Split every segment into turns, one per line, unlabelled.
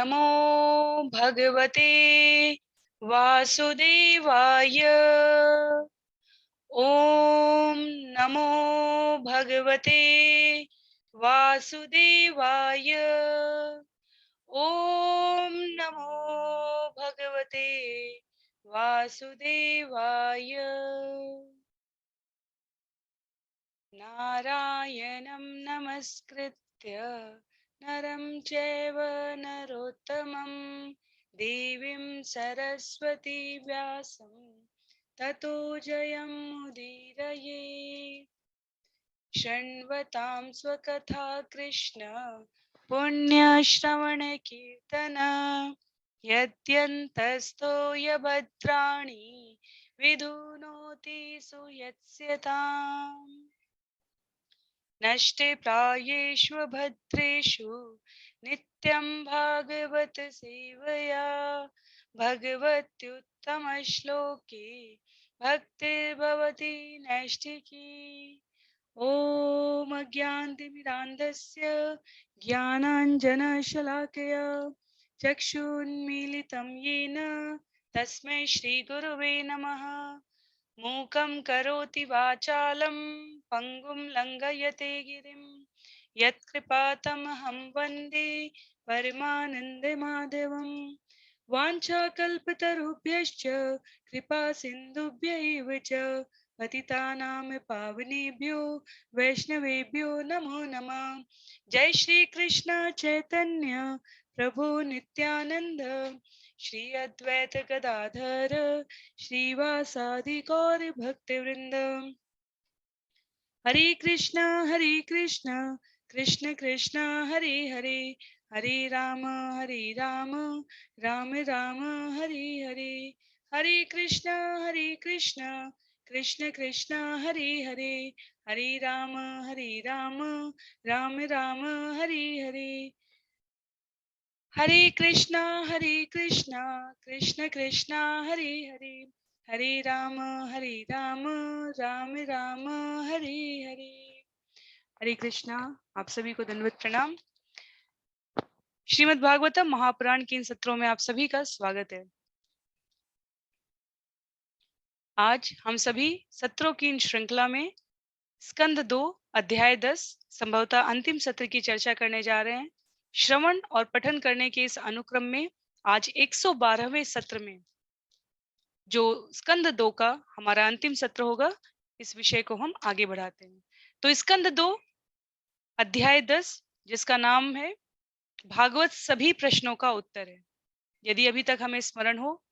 नमो भगवते वासुदेवाय। ओम नमो भगवते वासुदेवाय। ओम नमो भगवते वासुदेवाय। नारायणं नमस्कृत्य नरं चैव नरोत्तमं देवीं सरस्वती व्यासं ततो जयमुदीरये। शृण्वतां स्वकथा कृष्ण पुण्यश्रवणकीर्तन यद्यन्तस्तो यभद्राणि विधुनोति सुयत्स्यताम्। नष्टे प्रायेषु भद्रेषु नित्यं भागवत सेवया भगवत्युत्तमश्लोके भक्तिर्भवति नैष्ठिकी। ॐ अज्ञानतिमिरान्धस्य ज्ञानाञ्जनशलाकया चक्षुन्मीलितं येन तस्मै श्रीगुरुवे नमः। मूकं करोति वाचालं पङ्गुं लङ्घयते गिरिं यत्कृपातमहं वन्दे परमानन्दमाधवं। वाञ्छाकल्पतरुभ्यश्च कृपा सिन्धुभ्यैव च पतितानां पावनेभ्यो वैष्णवेभ्यो नमो नमः। जय श्री कृष्ण चैतन्य प्रभु नित्यानंद श्री अद्वैत गदाधर श्रीवासादि गौर भक्तवृंद। हरे कृष्ण कृष्ण कृष्ण हरे हरे, हरे राम राम राम हरे हरे। हरे कृष्ण कृष्ण कृष्ण हरे हरे, हरे राम राम राम हरे हरे। हरे कृष्णा कृष्ण कृष्णा हरे हरे, हरे राम राम राम हरे हरे। हरे कृष्णा। आप सभी को दंडवत प्रणाम। श्रीमद् भागवतम महापुराण के इन सत्रों में आप सभी का स्वागत है। आज हम सभी सत्रों की इन श्रृंखला में स्कंद 2 अध्याय 10 संभवतः अंतिम सत्र की चर्चा करने जा रहे हैं। श्रवण और पठन करने के इस अनुक्रम में आज 112वें सत्र में जो स्कंद 2 का हमारा अंतिम सत्र होगा, इस विषय को हम आगे बढ़ाते हैं। तो स्कंद 2 अध्याय 10 जिसका नाम है भागवत सभी प्रश्नों का उत्तर है। यदि अभी तक हमें स्मरण हो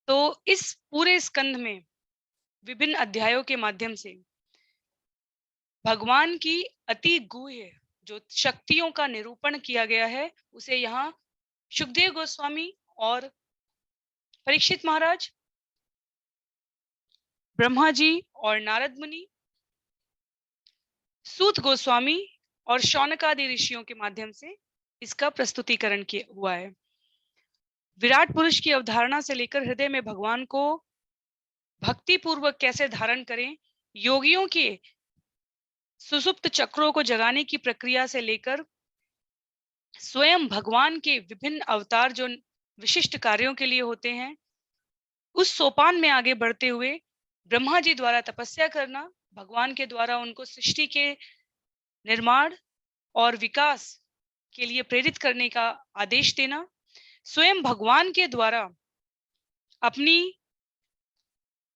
तो इस पूरे स्कंद में विभिन्न अध्यायों के माध्यम से भगवान की अति गुह्य जो शक्तियों का निरूपण किया गया है, उसे यहाँ सुखदेव गोस्वामी और परीक्षित महाराज, ब्रह्मा जी और नारद मुनि, सूत गोस्वामी और शौनक आदि ऋषियों के माध्यम से इसका प्रस्तुतिकरण किया हुआ है। विराट पुरुष की अवधारणा से लेकर हृदय में भगवान को भक्ति पूर्वक कैसे धारण करें, योगियों के सुसुप्त चक्रों को जगाने की प्रक्रिया से लेकर स्वयं भगवान के विभिन्न अवतार जो विशिष्ट कार्यों के लिए होते हैं, उस सोपान में आगे बढ़ते हुए ब्रह्मा जी द्वारा तपस्या करना, भगवान के द्वारा उनको सृष्टि के निर्माण और विकास के लिए प्रेरित करने का आदेश देना, स्वयं भगवान के द्वारा अपनी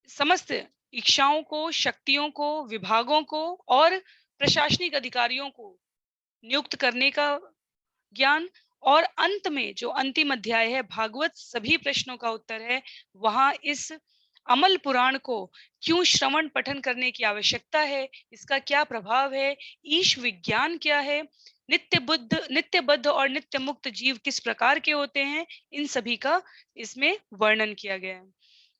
समस्त इच्छाओं को, शक्तियों को, विभागों को और प्रशासनिक अधिकारियों को नियुक्त करने का ज्ञान, और अंत में जो अंतिम अध्याय है भागवत सभी प्रश्नों का उत्तर है, वहां इस अमल पुराण को क्यों श्रवण पठन करने की आवश्यकता है, इसका क्या प्रभाव है, ईश विज्ञान क्या है, नित्यबद्ध और नित्य मुक्त जीव किस प्रकार के होते हैं, इन सभी का इसमें वर्णन किया गया है।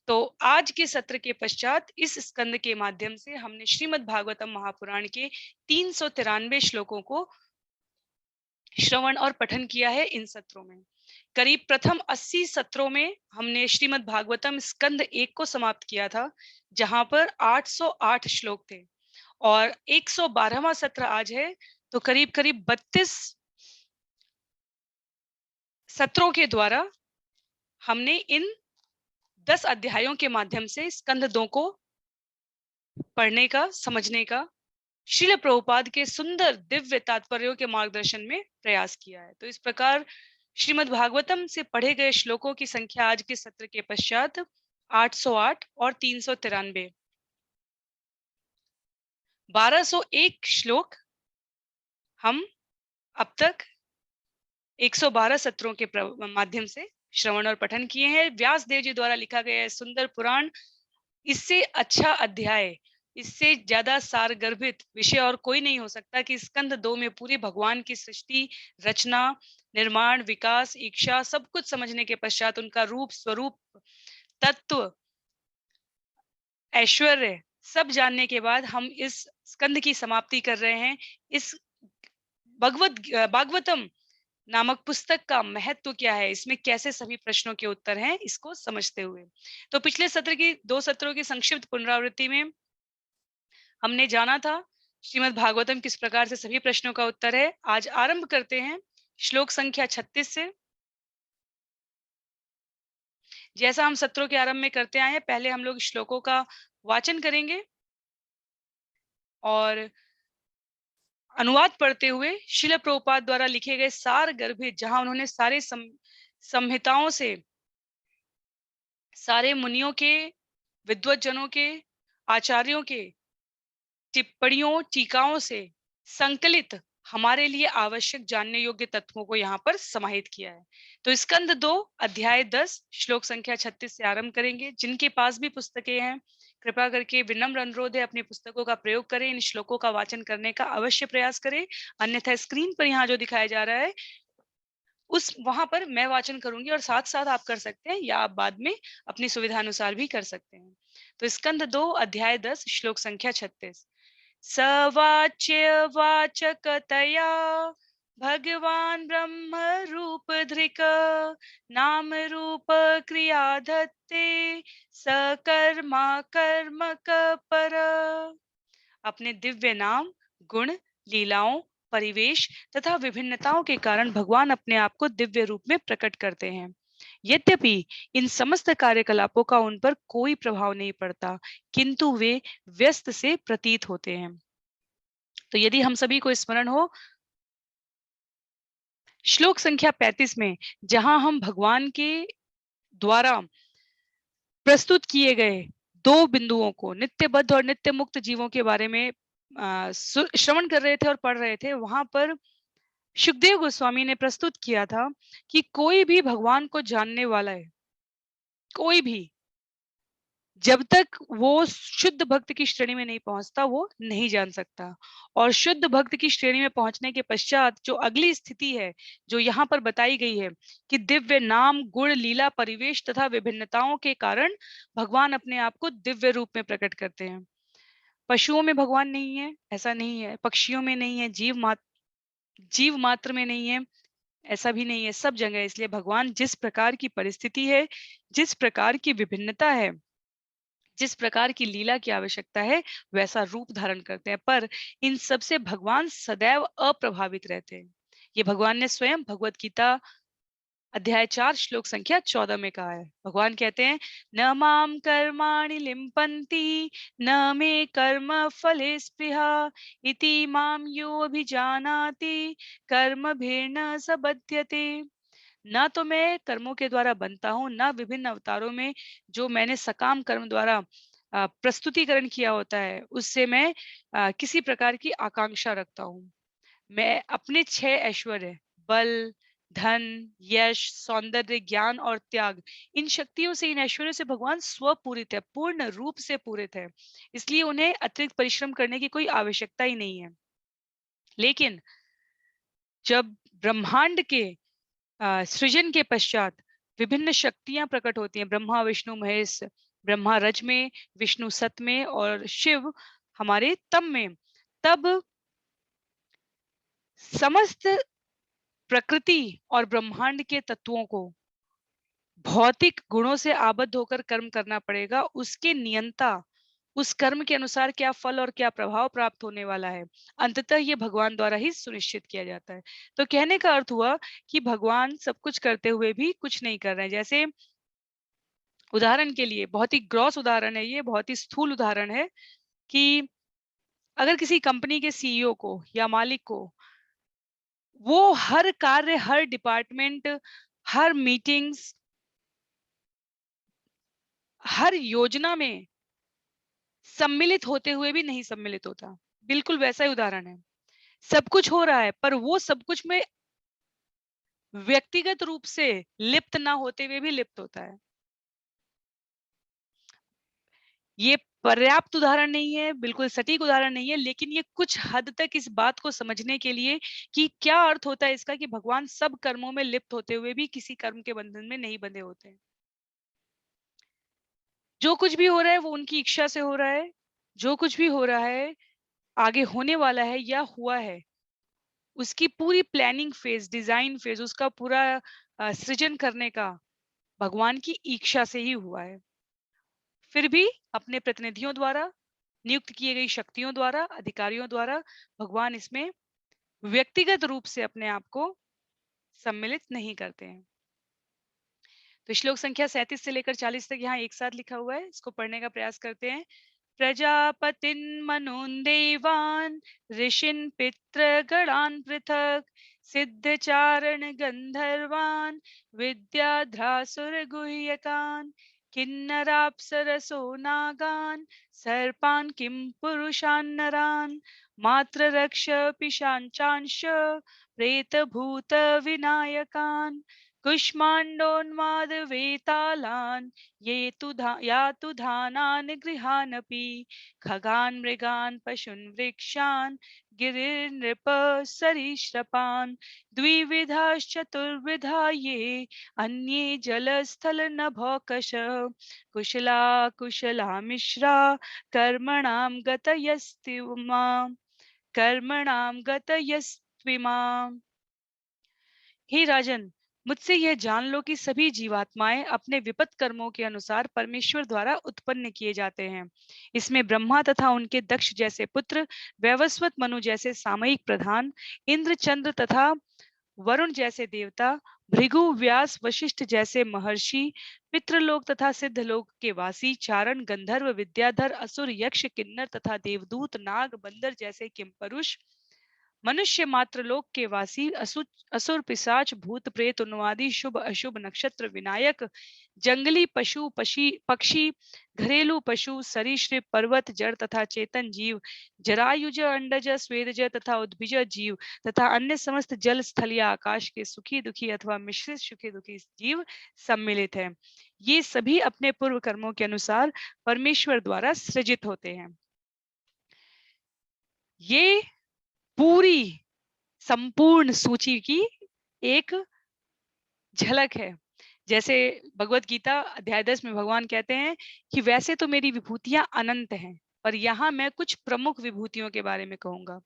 तो आज के सत्र के पश्चात इस स्कंद के माध्यम से हमने श्रीमद् भागवतम महापुराण के 393 श्लोकों को श्रवण और पठन किया है। इन सत्रों में करीब प्रथम 80 सत्रों में हमने श्रीमद् भागवतम स्कंद 1 को समाप्त किया था, जहां पर 808 श्लोक थे, और 112वां सत्र आज है। तो करीब करीब 32 सत्रों के द्वारा हमने इन 10 अध्यायों के माध्यम से स्कंद 2 को पढ़ने का, समझने का, श्रील प्रभुपाद के सुंदर दिव्य तात्पर्यों के मार्गदर्शन में प्रयास किया है। तो इस प्रकार श्रीमद् भागवतम से पढ़े गए श्लोकों की संख्या आज के सत्र के पश्चात 808 और 393, 1201 श्लोक हम अब तक 112 सत्रों के माध्यम से श्रवण और पठन किए हैं। व्यास देव जी द्वारा लिखा गया सुंदर पुराण, इससे अच्छा अध्याय, इससे ज्यादा सार गर्भित विषय और कोई नहीं हो सकता कि स्कंद 2 में पूरी भगवान की सृष्टि, रचना, निर्माण, विकास, इच्छा सब कुछ समझने के पश्चात उनका रूप, स्वरूप, तत्व, ऐश्वर्य सब जानने के बाद हम इस स्कंद की समाप्ति कर रहे हैं। इस भागवतम नामक पुस्तक का महत्व क्या है, इसमें कैसे सभी प्रश्नों के उत्तर हैं, इसको समझते हुए तो पिछले सत्र की 2 सत्रों की संक्षिप्त पुनरावृत्ति में हमने जाना था श्रीमद् भागवतम किस प्रकार से सभी प्रश्नों का उत्तर है। आज आरंभ करते हैं श्लोक संख्या 36 से। जैसा हम सत्रों के आरंभ में करते आए हैं, पहले हम लोग श्लोकों का वाचन करेंगे और अनुवाद पढ़ते हुए श्रील प्रभुपाद द्वारा लिखे गए सार गर्भित, जहां उन्होंने सारे संहिताओं से, सारे मुनियों के, विद्वज्जनों के, आचार्यों के टिप्पणियों, टीकाओं से संकलित हमारे लिए आवश्यक जानने योग्य तत्वों को यहाँ पर समाहित किया है। तो स्कंद 2 अध्याय 10 श्लोक संख्या 36 से आरंभ करेंगे। जिनके पास भी पुस्तकें हैं, कृपा करके विनम्र अनुरोध है अपनी पुस्तकों का प्रयोग करें, इन श्लोकों का वाचन करने का अवश्य प्रयास करें। अन्यथा स्क्रीन पर यहाँ जो दिखाया जा रहा है उस वहां पर मैं वाचन करूंगी और साथ साथ आप कर सकते हैं, या आप बाद में अपनी सुविधा अनुसार भी कर सकते हैं। तो स्कंद 2 अध्याय 10 श्लोक संख्या 36। सवाच्य वाचकतया भगवान ब्रह्म रूप धृक नाम रूप क्रिया धत्ते सकर्मा कर्म पर। अपने दिव्य नाम, गुण, लीलाओं, परिवेश तथा विभिन्नताओं के कारण भगवान अपने आप को दिव्य रूप में प्रकट करते हैं। यद्यपि इन समस्त कार्यकलापों का उन पर कोई प्रभाव नहीं पड़ता, किंतु वे व्यस्त से प्रतीत होते हैं। तो यदि हम सभी को स्मरण हो, श्लोक संख्या 35 में जहां हम भगवान के द्वारा प्रस्तुत किए गए 2 बिंदुओं को, नित्यबद्ध और नित्य मुक्त जीवों के बारे में श्रवण कर रहे थे और पढ़ रहे थे, वहां पर सुखदेव गोस्वामी ने प्रस्तुत किया था कि कोई भी भगवान को जानने वाला है, कोई भी, जब तक वो शुद्ध भक्त की श्रेणी में नहीं पहुंचता वो नहीं जान सकता। और शुद्ध भक्त की श्रेणी में पहुंचने के पश्चात जो अगली स्थिति है जो यहाँ पर बताई गई है कि दिव्य नाम, गुण, लीला, परिवेश तथा विभिन्नताओं के कारण भगवान अपने आप को दिव्य रूप में प्रकट करते हैं। पशुओं में भगवान नहीं है, ऐसा नहीं है, पक्षियों में नहीं है, जीव मात्र में नहीं है, ऐसा भी नहीं है, सब जगह। इसलिए भगवान जिस प्रकार की परिस्थिति है, जिस प्रकार की विभिन्नता है, जिस प्रकार की लीला की आवश्यकता है, वैसा रूप धारण करते हैं। पर इन सब से भगवान सदैव अप्रभावित रहते हैं। ये भगवान ने स्वयं भगवत गीता अध्याय 4 श्लोक संख्या 14 में कहा है। भगवान कहते हैं, न माम कर्माणि लिम्पन्ति न मे कर्म फले स्पृहा इति माम यो अभिजानाति कर्म भेर्न स बध्यते। ना तो मैं कर्मों के द्वारा बनता हूँ, ना विभिन्न अवतारों में जो मैंने सकाम कर्म द्वारा प्रस्तुतिकरण किया होता है उससे मैं किसी प्रकार की आकांक्षा रखता हूँ। मैं अपने 6 ऐश्वर्य, बल, धन, यश, सौंदर्य, ज्ञान और त्याग, इन शक्तियों से, इन ऐश्वर्य से भगवान स्वपूरित है, पूर्ण रूप से पूरित है। इसलिए उन्हें अतिरिक्त परिश्रम करने की कोई आवश्यकता ही नहीं है। लेकिन जब ब्रह्मांड के सृजन के पश्चात विभिन्न शक्तियां प्रकट होती हैं, ब्रह्मा, विष्णु, महेश, ब्रह्मा रज में, विष्णु सत में और शिव हमारे तम में, तब समस्त प्रकृति और ब्रह्मांड के तत्वों को भौतिक गुणों से आबद्ध होकर कर्म करना पड़ेगा। उसके नियंता उस कर्म के अनुसार क्या फल और क्या प्रभाव प्राप्त होने वाला है, अंततः ये भगवान द्वारा ही सुनिश्चित किया जाता है। तो कहने का अर्थ हुआ कि भगवान सब कुछ करते हुए भी कुछ नहीं कर रहे हैं। जैसे उदाहरण के लिए, बहुत ही ग्रॉस उदाहरण है ये, बहुत ही स्थूल उदाहरण है कि अगर किसी कंपनी के सीईओ को या मालिक को वो हर कार्य, हर डिपार्टमेंट, हर मीटिंग्स, हर योजना में सम्मिलित होते हुए भी नहीं सम्मिलित होता, बिल्कुल वैसा ही उदाहरण है। सब कुछ हो रहा है पर वो सब कुछ में व्यक्तिगत रूप से लिप्त ना होते हुए भी लिप्त होता है। ये पर्याप्त उदाहरण नहीं है, बिल्कुल सटीक उदाहरण नहीं है, लेकिन ये कुछ हद तक इस बात को समझने के लिए कि क्या अर्थ होता है इसका कि भगवान सब कर्मों में लिप्त होते हुए भी किसी कर्म के बंधन में नहीं बंधे होते हैं। जो कुछ भी हो रहा है वो उनकी इच्छा से हो रहा है, जो कुछ भी हो रहा है, आगे होने वाला है या हुआ है, उसकी पूरी प्लानिंग फेज, डिजाइन फेज, उसका पूरा सृजन करने का भगवान की इच्छा से ही हुआ है। फिर भी अपने प्रतिनिधियों द्वारा, नियुक्त किए गई शक्तियों द्वारा, अधिकारियों द्वारा भगवान इसमें व्यक्तिगत रूप से अपने आप को सम्मिलित नहीं करते हैं। तो श्लोक संख्या 37 से लेकर 40 तक यहाँ एक साथ लिखा हुआ है, इसको पढ़ने का प्रयास करते हैं। प्रजापतिन् मनून् देवान् ऋषीन् पितृगणान् पृथक् सिद्धचारण गन्धर्वान् विद्याधरासुरगुह्यकान् किन्नराप्सरसो नागान् सर्पान् किं पुरुषान् नरान् मात्ररक्ष पिशाचांश प्रेतभूतविनायकान् कुष्माण्डोन्मादवेतालान् यातु धानान् गृहानपि खगान् मृगान् पशून् वृक्षान् गिरिनृप सरीसृपान् द्विविधाश्चतुर्विधा ये अन्ये जलस्थलनभोकश कुशला कुशला मिश्रा कर्मणां गतयस्त्विमां कर्मणां गतयस्त्विमाम्। हे राजन, मुझसे यह जान लो कि सभी जीवात्माएं अपने विपत कर्मों के अनुसार परमेश्वर द्वारा उत्पन्न किए जाते हैं। इसमें ब्रह्मा तथा उनके दक्ष जैसे पुत्र, वैवस्वत मनु जैसे सामयिक प्रधान, इंद्र चंद्र तथा वरुण जैसे देवता, भृगु व्यास वशिष्ठ जैसे महर्षि, पितृलोक तथा सिद्धलोक के वासी, चारण गंधर्व विद्याधर असुर यक्ष किन्नर तथा देवदूत नाग बंदर जैसे किमपुरुष, मनुष्य मात्र लोक के वासी, असुर पिशाच भूत प्रेत उन्मादी शुभ अशुभ नक्षत्र विनायक, जंगली पशु पक्षी, घरेलू पशु, सरीसृप, पर्वत, जड़ तथा चेतन जीव, जरायुज अंडज स्वेदज तथा उद्भिज जीव तथा अन्य समस्त जल स्थल या आकाश के सुखी दुखी अथवा मिश्रित सुखी दुखी जीव सम्मिलित है। ये सभी अपने पूर्व कर्मों के अनुसार परमेश्वर द्वारा सृजित होते हैं। ये पूरी संपूर्ण सूची की एक झलक है। जैसे भगवत गीता अध्याय 10 में भगवान कहते हैं कि वैसे तो मेरी विभूतियां अनंत हैं, पर यहाँ मैं कुछ प्रमुख विभूतियों के बारे में कहूंगा।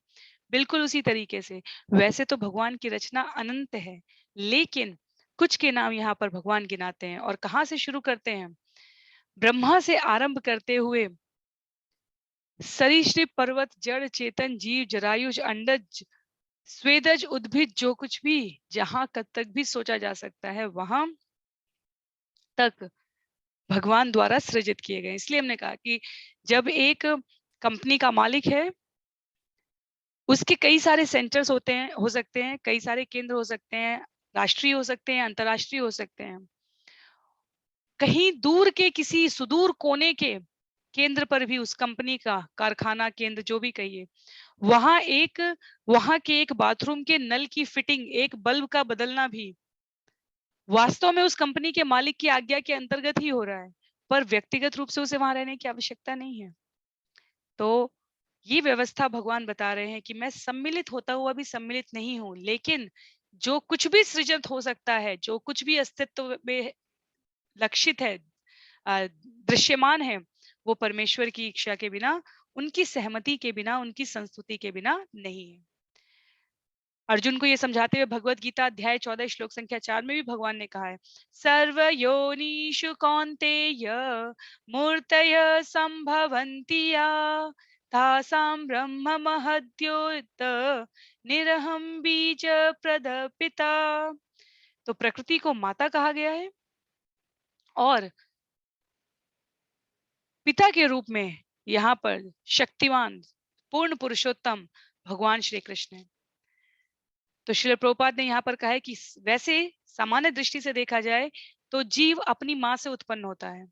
बिल्कुल उसी तरीके से वैसे तो भगवान की रचना अनंत है, लेकिन कुछ के नाम यहाँ पर भगवान गिनाते हैं। और कहाँ से शुरू करते हैं? ब्रह्मा से आरंभ करते हुए सरीसृप, पर्वत, जड़, चेतन, जीव, जरायुज, अंडज, स्वेदज, उद्भिद, जो कुछ भी जहां तक भी सोचा जा सकता है वहां तक भगवान द्वारा सृजित किए गए। इसलिए हमने कहा कि जब एक कंपनी का मालिक है, उसके कई सारे सेंटर्स होते हैं, हो सकते हैं, कई सारे केंद्र हो सकते हैं, राष्ट्रीय हो सकते हैं, अंतरराष्ट्रीय हो सकते हैं। कहीं दूर के किसी सुदूर कोने के केंद्र पर भी उस कंपनी का कारखाना केंद्र जो भी कहिए, वहां के एक बाथरूम के नल की फिटिंग, एक बल्ब का बदलना भी वास्तव में उस कंपनी के मालिक की आज्ञा के अंतर्गत ही हो रहा है, पर व्यक्तिगत रूप से उसे वहां रहने की आवश्यकता नहीं है। तो ये व्यवस्था भगवान बता रहे हैं कि मैं सम्मिलित होता हुआ भी सम्मिलित नहीं हूं, लेकिन जो कुछ भी सृजित हो सकता है, जो कुछ भी अस्तित्व में लक्षित है, दृश्यमान है, वो परमेश्वर की इच्छा के बिना, उनकी सहमति के बिना, उनकी संस्तुति के बिना नहीं है। अर्जुन को ये समझाते हुए भगवत गीता अध्याय 14 श्लोक संख्या 4 में भी भगवान ने कहा है, सर्व योनिषु कौन्तेय मूर्तय संभवन्ति या तासां ब्रह्म महद्योत निरहम बीज प्रदपिता। तो प्रकृति को माता कहा गया है और पिता के रूप में यहाँ पर शक्तिवान पूर्ण पुरुषोत्तम भगवान श्री कृष्ण है। तो श्रील प्रभुपाद ने यहाँ पर कहा है कि वैसे सामान्य दृष्टि से देखा जाए तो जीव अपनी माँ से उत्पन्न होता है,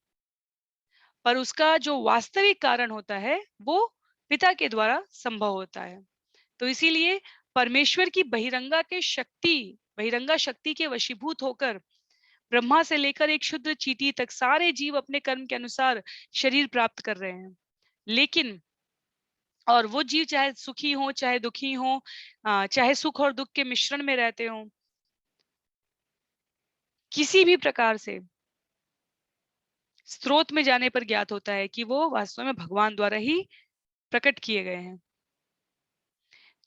पर उसका जो वास्तविक कारण होता है वो पिता के द्वारा संभव होता है। तो इसीलिए परमेश्वर की बहिरंगा शक्ति के वशीभूत होकर ब्रह्मा से लेकर एक शुद्ध चींटी तक सारे जीव अपने कर्म के अनुसार शरीर प्राप्त कर रहे हैं। लेकिन और वो जीव चाहे सुखी हो चाहे दुखी हो, चाहे सुख और दुख के मिश्रण में रहते हो, किसी भी प्रकार से स्रोत में जाने पर ज्ञात होता है कि वो वास्तव में भगवान द्वारा ही प्रकट किए गए हैं।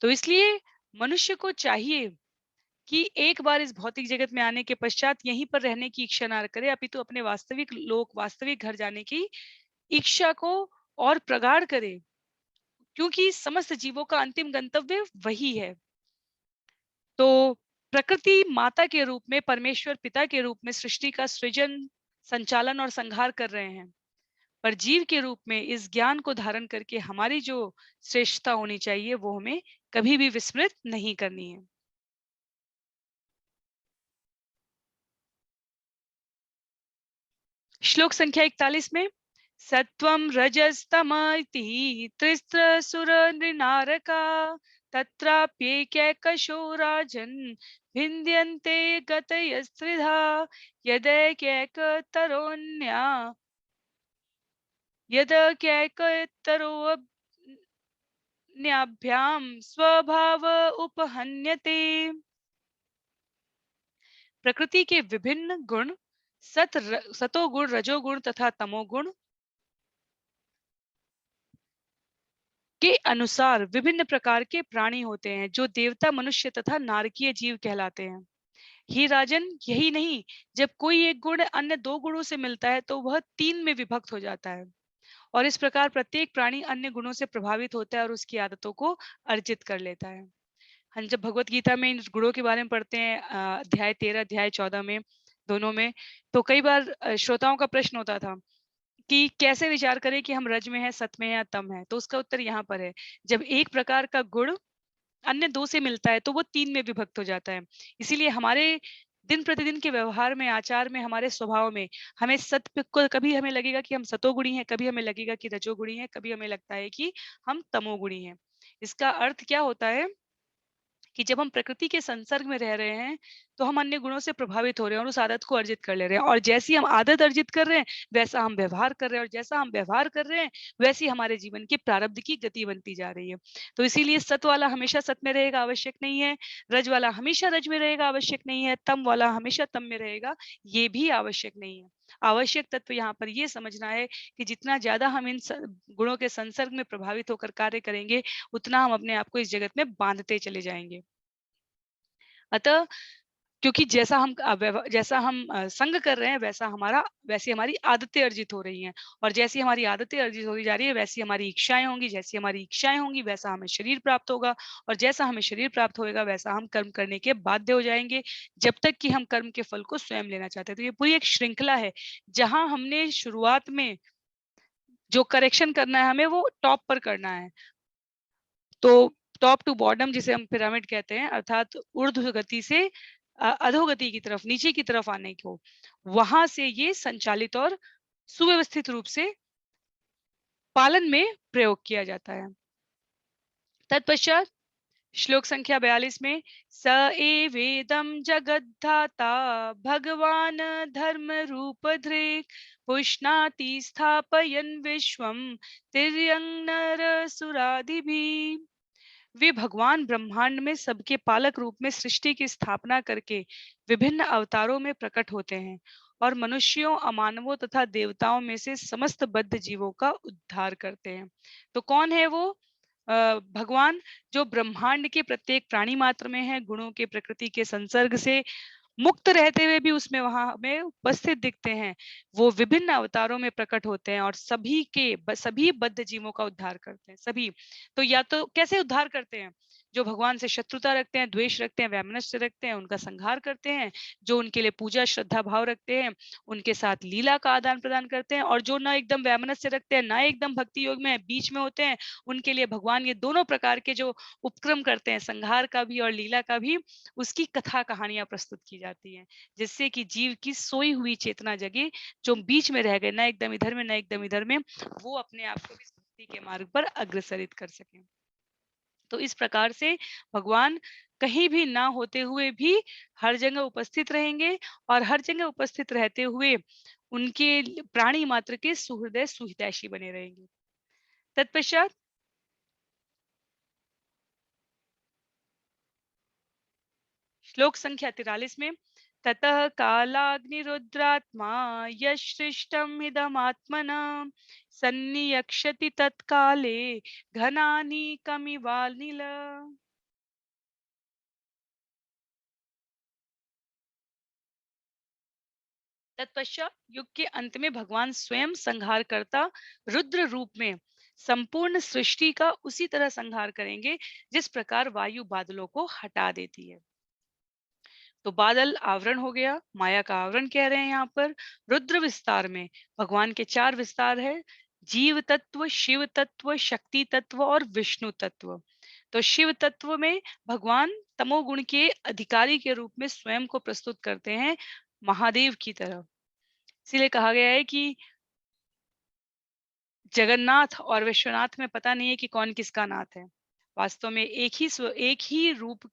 तो इसलिए मनुष्य को चाहिए कि एक बार इस भौतिक जगत में आने के पश्चात यहीं पर रहने की इच्छा ना करे, अपितु अपने वास्तविक लोक वास्तविक घर जाने की इच्छा को और प्रगाढ़ करे, क्योंकि समस्त जीवों का अंतिम गंतव्य वही है। तो प्रकृति माता के रूप में, परमेश्वर पिता के रूप में सृष्टि का सृजन, संचालन और संहार कर रहे हैं, पर जीव के रूप में इस ज्ञान को धारण करके हमारी जो श्रेष्ठता होनी चाहिए वो हमें कभी भी विस्मृत नहीं करनी है। श्लोक संख्या 41 में सत्वं रजस्तम इति त्रिस्रसुर नृनारका तत्राप्येकैकशो राजन् भिन्द्यन्ते गतयस्त्रिधा यदैकैकतरोऽन्या यदैकैकतरोऽन्याभ्यां स्वभाव उपहन्यते। प्रकृति के विभिन्न गुण सतोगुण, रजोगुण तथा तमोगुण के अनुसार विभिन्न प्रकार के प्राणी होते हैं जो देवता, मनुष्य तथा नारकीय जीव कहलाते हैं। ही राजन, यही नहीं, जब कोई एक गुण अन्य दो गुणों से मिलता है तो वह तीन में विभक्त हो जाता है, और इस प्रकार प्रत्येक प्राणी अन्य गुणों से प्रभावित होता है और उसकी आदतों को अर्जित कर लेता है। हम जब भगवत गीता में इन गुणों के बारे में पढ़ते हैं, अध्याय 13 अध्याय 14 में, दोनों में, तो कई बार श्रोताओं का प्रश्न होता था कि कैसे विचार करें कि हम रज में है, सत में है या तम है। तो उसका उत्तर यहाँ पर है, जब एक प्रकार का गुण अन्य दो से मिलता है तो वो तीन में विभक्त हो जाता है। इसीलिए हमारे दिन प्रतिदिन के व्यवहार में, आचार में, हमारे स्वभाव में हमें कभी हमें लगेगा कि हम सतोगुणी हैं, कभी हमें लगेगा कि रजोगुणी हैं, कभी हमें लगता है कि हम तमोगुणी हैं। इसका अर्थ क्या होता है कि जब हम प्रकृति के संसर्ग में रह रहे हैं तो हम अन्य गुणों से प्रभावित हो रहे हैं और उस आदत को अर्जित कर ले रहे हैं, और जैसी हम आदत अर्जित कर रहे हैं वैसा हम व्यवहार कर रहे हैं, और जैसा हम व्यवहार कर रहे हैं वैसी हमारे जीवन के प्रारब्ध की गति बनती जा रही है। तो इसीलिए सत वाला हमेशा सत में रहेगा, आवश्यक नहीं है। रज वाला हमेशा रज में रहेगा, आवश्यक नहीं है। तम वाला हमेशा तम में रहेगा, ये भी आवश्यक नहीं है। आवश्यक तत्व यहाँ पर ये समझना है कि जितना ज्यादा हम इन गुणों के संसर्ग में प्रभावित होकर कार्य करेंगे, उतना हम अपने आप को इस जगत में बांधते चले जाएंगे। अतः क्योंकि जैसा हम संग कर रहे हैं वैसी हमारी आदतें अर्जित हो रही हैं, और जैसी हमारी आदतें अर्जित होती जा रही है वैसी हमारी इच्छाएं होंगी, जैसी हमारी इच्छाएं होंगी वैसा हमें शरीर प्राप्त होगा, और जैसा हमें शरीर प्राप्त होगा वैसा हम कर्म करने के बाध्य हो जाएंगे, जब तक कि हम कर्म के फल को स्वयं लेना चाहते हैं। तो ये पूरी एक श्रृंखला है, जहां हमने शुरुआत में जो करेक्शन करना है हमें वो टॉप पर करना है। तो टॉप टू बॉटम जिसे हम पिरामिड कहते हैं, अर्थात ऊर्ध्व गति से अधोगति की तरफ, नीचे की तरफ आने को, वहां से ये संचालित और सुव्यवस्थित रूप से पालन में प्रयोग किया जाता है। तत्पश्चात श्लोक संख्या 42 में स एवेदं जगद्धाता भगवान धर्म रूप धृक् पुष्णाति स्थापयन् विश्वं तिर्यं नर सुरादिभिः। वे भगवान ब्रह्मांड में सबके पालक रूप में सृष्टि की स्थापना करके विभिन्न अवतारों में प्रकट होते हैं और मनुष्यों, अमानवों तथा देवताओं में से समस्त बद्ध जीवों का उद्धार करते हैं। तो कौन है वो? भगवान जो ब्रह्मांड के प्रत्येक प्राणी मात्र में है, गुणों के प्रकृति के संसर्ग से मुक्त रहते हुए भी उसमें वहां हमें उपस्थित दिखते हैं। वो विभिन्न अवतारों में प्रकट होते हैं और सभी बद्ध जीवों का उद्धार करते हैं, सभी। तो या तो कैसे उद्धार करते हैं? जो भगवान से शत्रुता रखते हैं, द्वेष रखते हैं, वैमनस्य रखते हैं, उनका संहार करते हैं। जो उनके लिए पूजा श्रद्धा भाव रखते हैं, उनके साथ लीला का आदान प्रदान करते हैं। और जो ना एकदम वैमनस्य रखते हैं, ना एकदम भक्ति योग में बीच में होते हैं, उनके लिए भगवान ये दोनों प्रकार के जो उपक्रम करते हैं, संहार का भी और लीला का भी, उसकी कथा कहानियां प्रस्तुत की जाती हैं, जिससे कि जीव की सोई हुई चेतना जगे, जो बीच में रह गए, ना एकदम इधर में ना एकदम इधर में, वो अपने आप को इस भक्ति के मार्ग पर अग्रसरित कर सके। तो इस प्रकार से भगवान कहीं भी ना होते हुए भी हर जगह उपस्थित रहेंगे और हर जगह उपस्थित रहते हुए उनके प्राणी मात्र के सुहृदय सुहितैषी बने रहेंगे। तत्पश्चात श्लोक संख्या 43 में, ततः कालाग्निरुद्रात्मा यच्छ्रिष्टम् इदमात्मना सन्नियक्षति तत्काले घनानीकमिवानिल। तत्पश्चात युग के अंत में भगवान स्वयं संहार करता रुद्र रूप में संपूर्ण सृष्टि का उसी तरह संहार करेंगे जिस प्रकार वायु बादलों को हटा देती है। तो बादल आवरण हो गया, माया का आवरण कह रहे हैं यहाँ पर। रुद्र विस्तार में भगवान के 4 विस्तार है, जीव तत्व, शिव तत्व, शक्ति तत्व और विष्णु तत्व। तो शिव तत्व में भगवान तमोगुण के अधिकारी के रूप में स्वयं को प्रस्तुत करते हैं महादेव की तरह। इसीलिए कहा गया है कि जगन्नाथ और विश्वनाथ में पता नहीं है कि कौन किसका नाथ है। वास्तव में एक ही रूप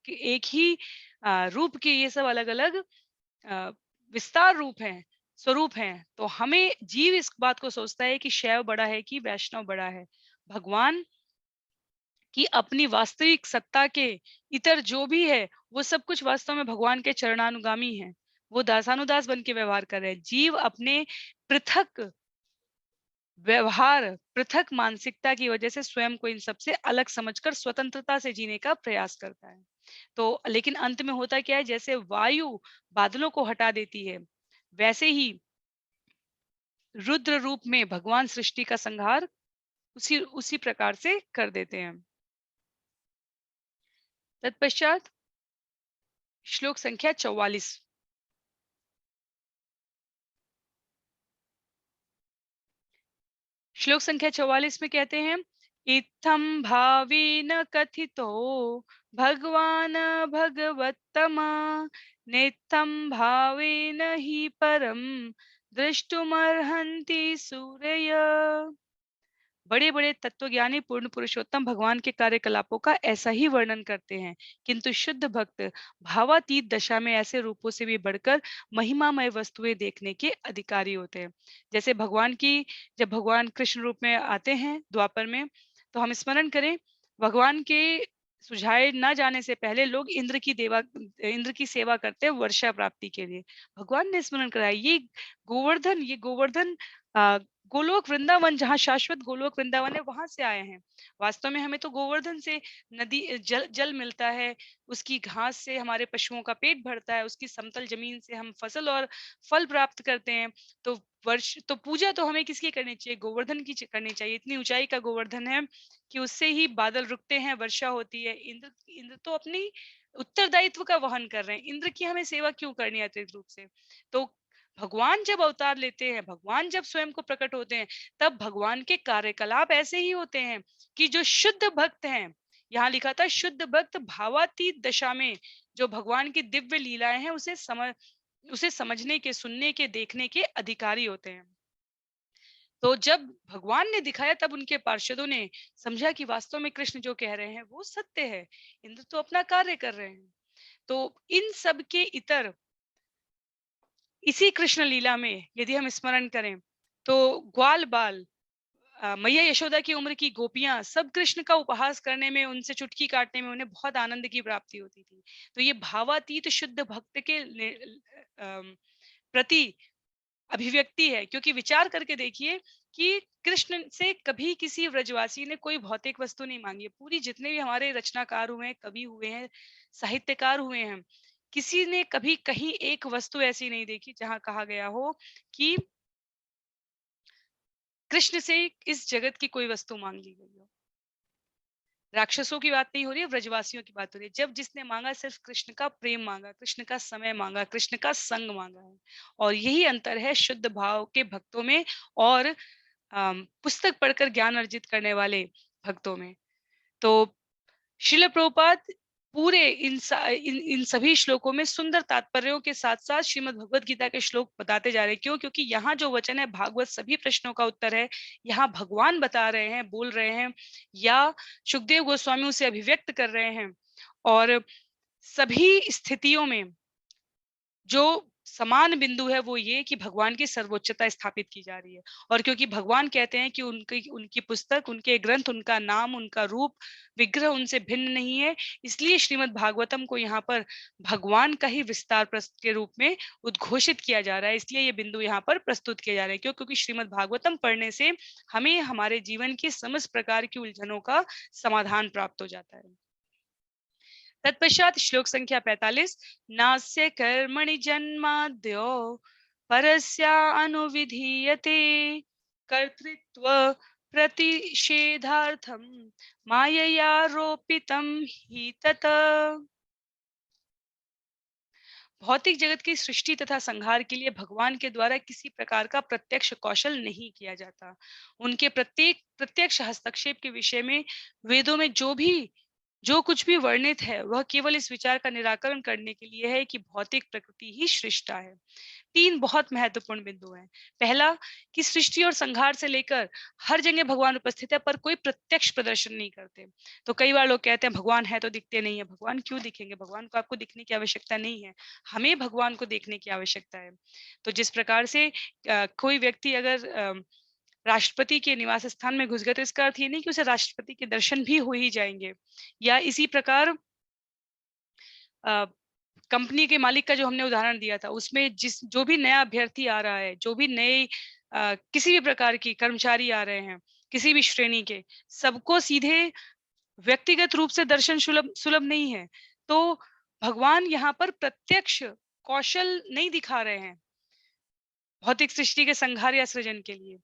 के ये सब अलग-अलग विस्तार रूप हैं, स्वरूप हैं। तो हमें जीव इस बात को सोचता है कि शैव बड़ा है कि वैष्णव बड़ा है। भगवान की अपनी वास्तविक सत्ता के इतर जो भी है, वो सब कुछ वास्तव में भगवान के चरणानुगामी हैं। वो दासानुदास बन के व्यवहार कर रहे हैं। जीव अपने पृथक व्यवहार, पृथक मानसिकता की वजह से स्वयं को इन सबसे अलग समझकर स्वतंत्रता से जीने का प्रयास करता है। तो लेकिन अंत में होता क्या है, जैसे वायु बादलों को हटा देती है, वैसे ही रुद्र रूप में भगवान सृष्टि का संहार उसी उसी प्रकार से कर देते हैं। तत्पश्चात श्लोक संख्या 44। श्लोक संख्या 44 में कहते हैं, इत्थं भावेन कथितो भगवान भगवत्तमा नेत्थं भावेन हि परम दृष्टुमर्हन्ति सूरय। बड़े बड़े तत्वज्ञानी पूर्ण पुरुषोत्तम भगवान के कार्यकलापों का ऐसा ही वर्णन करते हैं, किंतु शुद्ध भक्त भावातीत दशा में ऐसे रूपों से भी बढ़कर महिमामय वस्तुएं देखने के अधिकारी होते हैं। जैसे भगवान की, जब भगवान कृष्ण रूप में आते हैं द्वापर में, तो हम स्मरण करें, भगवान के सुझाए न जाने से पहले लोग इंद्र की सेवा करते हैं वर्षा प्राप्ति के लिए। भगवान ने स्मरण कराया, ये गोवर्धन गोलोक वृंदावन, जहाँ शाश्वत गोलोक वृंदावन है, वहां से आए हैं। वास्तव में हमें तो गोवर्धन से जल मिलता है, उसकी घास से हमारे पशुओं का पेट भरता है, उसकी समतल जमीन से हम फसल और फल प्राप्त करते हैं। तो पूजा तो हमें किसकी करनी चाहिए? गोवर्धन की करनी चाहिए। इतनी ऊंचाई का गोवर्धन है कि उससे ही बादल रुकते हैं, वर्षा होती है। इंद्र तो अपनी उत्तरदायित्व का वहन कर रहे हैं। इंद्र की हमें सेवा क्यों करनी है अतिरिक्त रूप से? तो भगवान जब अवतार लेते हैं, भगवान जब स्वयं को प्रकट होते हैं, तब भगवान के कार्यकलाप ऐसे ही होते हैं कि जो शुद्ध भक्त हैं, यहाँ लिखा था शुद्ध भक्त भावातीत दशा में जो भगवान की दिव्य लीलाएं हैं उसे समझने के, सुनने के, देखने के अधिकारी होते हैं। तो जब भगवान ने दिखाया, तब उनके पार्षदों ने समझा कि वास्तव में कृष्ण जो कह रहे हैं वो सत्य है। इंद्र तो अपना कार्य कर रहे हैं। तो इन सब के इतर इसी कृष्ण लीला में यदि हम स्मरण करें, तो ग्वाल बाल, मैया यशोदा की उम्र की गोपियां सब कृष्ण का उपहास करने में, उनसे चुटकी काटने में उन्हें बहुत आनंद की प्राप्ति होती थी। तो ये भावातीत शुद्ध भक्त के प्रति अभिव्यक्ति है। क्योंकि विचार करके देखिए कि कृष्ण से कभी किसी व्रजवासी ने कोई भौतिक वस्तु नहीं मांगी है। पूरी जितने भी हमारे रचनाकार हुए हैं, कवि हुए हैं, साहित्यकार हुए हैं, किसी ने कभी कहीं एक वस्तु ऐसी नहीं देखी जहां कहा गया हो कि कृष्ण से इस जगत की कोई वस्तु मांग ली गई हो। राक्षसों की बात नहीं हो रही है, व्रजवासियों की बात हो रही है। जब जिसने मांगा सिर्फ कृष्ण का प्रेम मांगा, कृष्ण का समय मांगा, कृष्ण का संग मांगा है। और यही अंतर है शुद्ध भाव के भक्तों में और पुस्तक पढ़कर ज्ञान अर्जित करने वाले भक्तों में। तो श्रील प्रभुपाद पूरे इन सभी श्लोकों में सुंदर तात्पर्यों के साथ साथ श्रीमद् भगवत गीता के श्लोक बताते जा रहे हैं। क्यों? क्योंकि यहाँ जो वचन है भागवत सभी प्रश्नों का उत्तर है। यहाँ भगवान बता रहे हैं, बोल रहे हैं, या सुखदेव गोस्वामी उसे अभिव्यक्त कर रहे हैं। और सभी स्थितियों में जो समान बिंदु है वो ये कि भगवान की सर्वोच्चता स्थापित की जा रही है। और क्योंकि भगवान कहते हैं कि उनकी उनकी पुस्तक, उनके ग्रंथ, उनका नाम, उनका रूप, विग्रह उनसे भिन्न नहीं है, इसलिए श्रीमद् भागवतम को यहाँ पर भगवान का ही विस्तार के रूप में उद्घोषित किया जा रहा है। इसलिए ये बिंदु यहाँ पर प्रस्तुत किए जा रहे हैं। क्यों? क्योंकि श्रीमद् भागवतम पढ़ने से हमें हमारे जीवन की समस्त प्रकार की उलझनों का समाधान प्राप्त हो जाता है। तत्पश्चात श्लोक संख्या 45, नास्य कर्मणि जन्माद्यो परस्या अनुविधीयते कर्तृत्व प्रतिषेधार्थम मायया रोपितम हि तत्। भौतिक जगत की सृष्टि तथा संहार के लिए भगवान के द्वारा किसी प्रकार का प्रत्यक्ष कौशल नहीं किया जाता। उनके प्रत्यक्ष हस्तक्षेप के विषय में वेदों में जो कुछ भी वर्णित है वह केवल इस विचार का निराकरण करने के लिए है कि भौतिक प्रकृति ही सृष्टा है। तीन बहुत महत्वपूर्ण बिंदु हैं। पहला, कि सृष्टि और संहार से लेकर हर जगह भगवान उपस्थित है पर कोई प्रत्यक्ष प्रदर्शन नहीं करते। तो कई बार लोग कहते हैं भगवान है तो दिखते नहीं है। भगवान क्यों दिखेंगे? भगवान को आपको दिखने की आवश्यकता नहीं है, हमें भगवान को देखने की आवश्यकता है। तो जिस प्रकार से कोई व्यक्ति अगर राष्ट्रपति के निवास स्थान में घुस गए तो इसका अर्थ ये नहीं कि उसे राष्ट्रपति के दर्शन भी हो ही जाएंगे। या इसी प्रकार कंपनी के मालिक का जो हमने उदाहरण दिया था उसमें जो भी नया अभ्यर्थी आ रहा है, जो भी नए किसी भी प्रकार की कर्मचारी आ रहे हैं, किसी भी श्रेणी के, सबको सीधे व्यक्तिगत रूप से दर्शन सुलभ सुलभ नहीं है। तो भगवान यहाँ पर प्रत्यक्ष कौशल नहीं दिखा रहे हैं भौतिक सृष्टि के संहार या सृजन के लिए,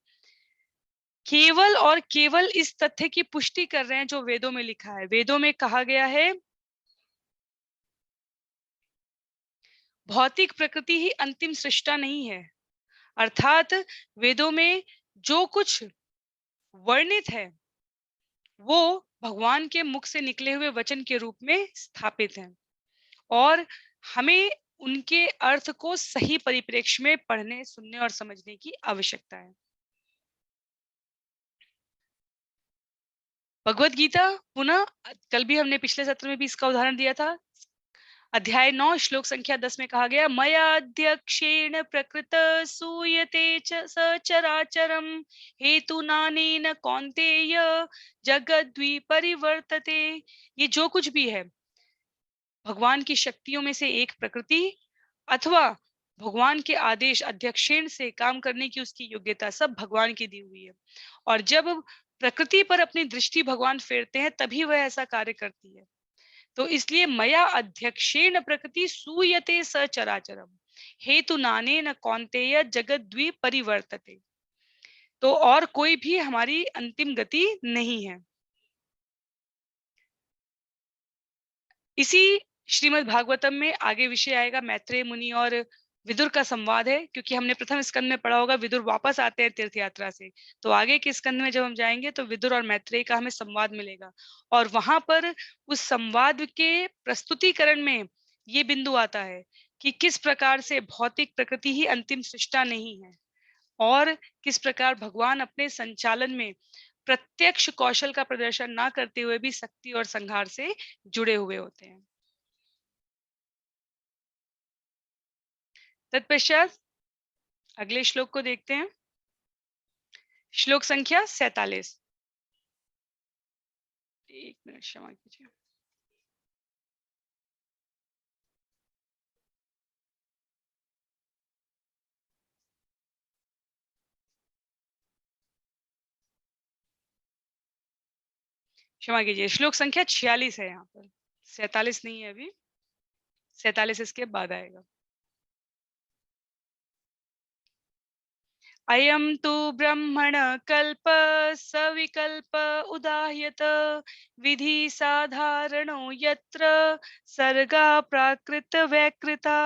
केवल और केवल इस तथ्य की पुष्टि कर रहे हैं जो वेदों में लिखा है। वेदों में कहा गया है भौतिक प्रकृति ही अंतिम सृष्टा नहीं है। अर्थात वेदों में जो कुछ वर्णित है वो भगवान के मुख से निकले हुए वचन के रूप में स्थापित है और हमें उनके अर्थ को सही परिप्रेक्ष्य में पढ़ने, सुनने और समझने की आवश्यकता है। भगवत गीता पुनः, कल भी हमने पिछले सत्र में भी इसका उदाहरण दिया था, अध्याय 9 श्लोक संख्या 10 में कहा गया, मया अध्यक्षेण प्रकृत सूयते च सचराचरम हेतु नानेन कौन्तेय जगद्वी परिवर्तते। ये जो कुछ भी है भगवान की शक्तियों में से एक प्रकृति अथवा भगवान के आदेश अध्यक्षेण से काम करने की उसकी योग्यता सब भगवान की दी हुई है। और जब प्रकृति पर अपनी दृष्टि भगवान फेरते हैं तभी वह ऐसा कार्य करती है। तो इसलिए मया अध्यक्षेण प्रकृति सूयते सचराचरम हेतु नाने न कौन्तेय जगद्वी परिवर्तते। तो और कोई भी हमारी अंतिम गति नहीं है। इसी श्रीमद् भागवतम में आगे विषय आएगा मैत्रेय मुनि और विदुर का संवाद है, क्योंकि हमने प्रथम स्कंद में पढ़ा होगा विदुर वापस आते हैं तीर्थ यात्रा से। तो आगे के स्कंद में जब हम जाएंगे तो विदुर और मैत्रेय का हमें संवाद मिलेगा और वहां पर उस संवाद के प्रस्तुतिकरण में ये बिंदु आता है कि किस प्रकार से भौतिक प्रकृति ही अंतिम सृष्टा नहीं है और किस प्रकार भगवान अपने संचालन में प्रत्यक्ष कौशल का प्रदर्शन ना करते हुए भी शक्ति और संहार से जुड़े हुए होते हैं। तत्पश्चात अगले श्लोक को देखते हैं। श्लोक संख्या 47। एक मिनट क्षमा कीजिए। क्षमा कीजिए, श्लोक संख्या 46 है यहाँ पर, 47 नहीं है अभी, 47 इसके बाद आएगा। अयं तु ब्रह्मण कल्प सविकल्प उदाह्यत विधि साधारणो यत्र सर्गा प्राकृत वैकृता।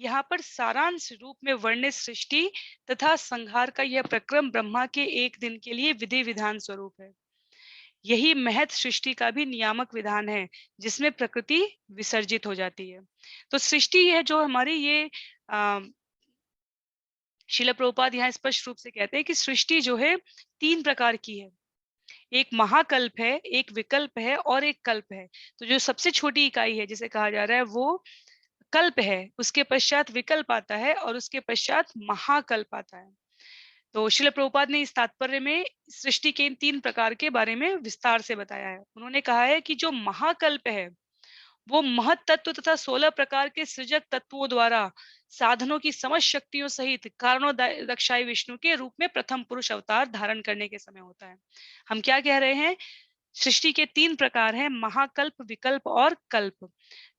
यहाँ पर सारांश रूप में वर्णित सृष्टि तथा संहार का यह प्रक्रम ब्रह्मा के एक दिन के लिए विधि विधान स्वरूप है। यही महत सृष्टि का भी नियामक विधान है जिसमें प्रकृति विसर्जित हो जाती है। तो सृष्टि है जो हमारी ये शिला प्रभुपाद यहाँ स्पष्ट रूप से कहते हैं कि सृष्टि जो है 3 प्रकार की है। एक महाकल्प है, एक विकल्प है और एक कल्प है। तो जो सबसे छोटी इकाई है जिसे कहा जा रहा है वो कल्प है, उसके पश्चात विकल्प आता है और उसके पश्चात महाकल्प आता है। तो शिला प्रभुपाद ने इस तात्पर्य में सृष्टि के इन 3 प्रकार के बारे में विस्तार से बताया है। उन्होंने कहा है कि जो महाकल्प है वो महत तत्व तथा 16 प्रकार के सृजक तत्वों द्वारा साधनों की समस्त शक्तियों सहित कारणोदक्षाई विष्णु के रूप में प्रथम पुरुष अवतार धारण करने के समय होता है। हम क्या कह रहे हैं? सृष्टि के 3 प्रकार हैं, महाकल्प, विकल्प और कल्प।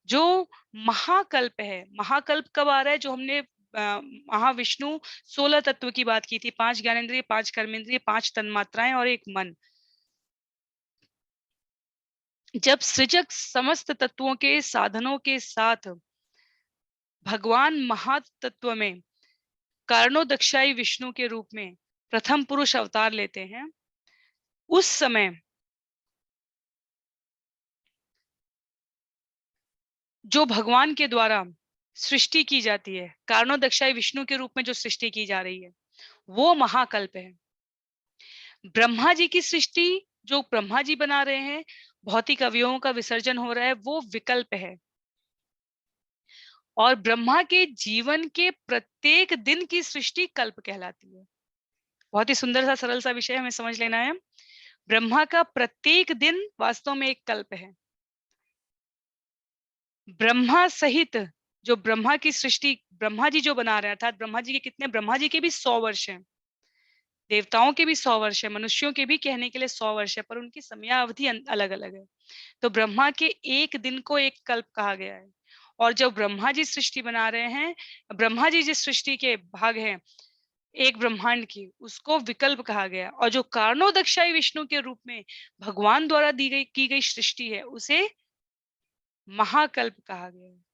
जो महाकल्प है, महाकल्प कब आ रहा है? जो हमने महाविष्णु 16 तत्व की बात की थी, 5 ज्ञानेंद्रिय, 5 कर्मेंद्रिय, 5 तन्मात्राएं और 1 मन। जब सृजक समस्त तत्वों के साधनों के साथ भगवान महातत्व में कारणोदक्षाई विष्णु के रूप में प्रथम पुरुष अवतार लेते हैं, उस समय जो भगवान के द्वारा सृष्टि की जाती है, कारणोदक्षाई विष्णु के रूप में जो सृष्टि की जा रही है, वो महाकल्प है। ब्रह्मा जी की सृष्टि जो ब्रह्मा जी बना रहे हैं, भौतिक अवयवों का विसर्जन हो रहा है, वो विकल्प है। और ब्रह्मा के जीवन के प्रत्येक दिन की सृष्टि कल्प कहलाती है। बहुत ही सुंदर सा सरल सा विषय हमें समझ लेना है। ब्रह्मा का प्रत्येक दिन वास्तव में एक कल्प है। ब्रह्मा सहित जो ब्रह्मा की सृष्टि ब्रह्मा जी जो बना रहे हैं, अर्थात ब्रह्मा जी के कितने, ब्रह्मा जी के भी 100 वर्ष हैं, देवताओं के भी 100 वर्ष है, मनुष्यों के भी कहने के लिए 100 वर्ष है, पर उनकी समयावधि अलग अलग है। तो ब्रह्मा के एक दिन को एक कल्प कहा गया है। और जब ब्रह्मा जी सृष्टि बना रहे हैं, ब्रह्मा जी जिस सृष्टि के भाग हैं एक ब्रह्मांड की, उसको विकल्प कहा गया। और जो कारणोदक्षाई विष्णु के रूप में भगवान द्वारा दी गई की गई सृष्टि है, उसे महाकल्प कहा गया है।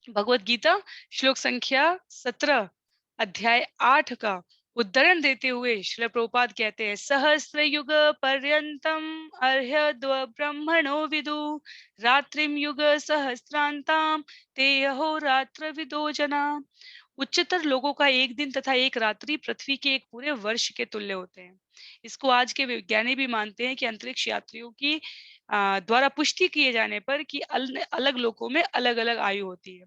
भगवत गीता श्लोक संख्या 17 अध्याय 8 का उद्धरण देते हुए श्रील प्रभुपाद कहते हैं, सहस्र युग पर्यंतम अर्हद्व ब्रह्मणो विदु रात्रिम युग सहस्रांताम ते यहो रात्र विदो जना। उच्चतर लोगों का एक दिन तथा एक रात्रि पृथ्वी के एक पूरे वर्ष के तुल्य होते हैं। इसको आज के विज्ञानी भी मानते हैं कि अंतरिक्ष यात्रियों की द्वारा पुष्टि किए जाने पर कि अलग लोकों में अलग अलग आयु होती है।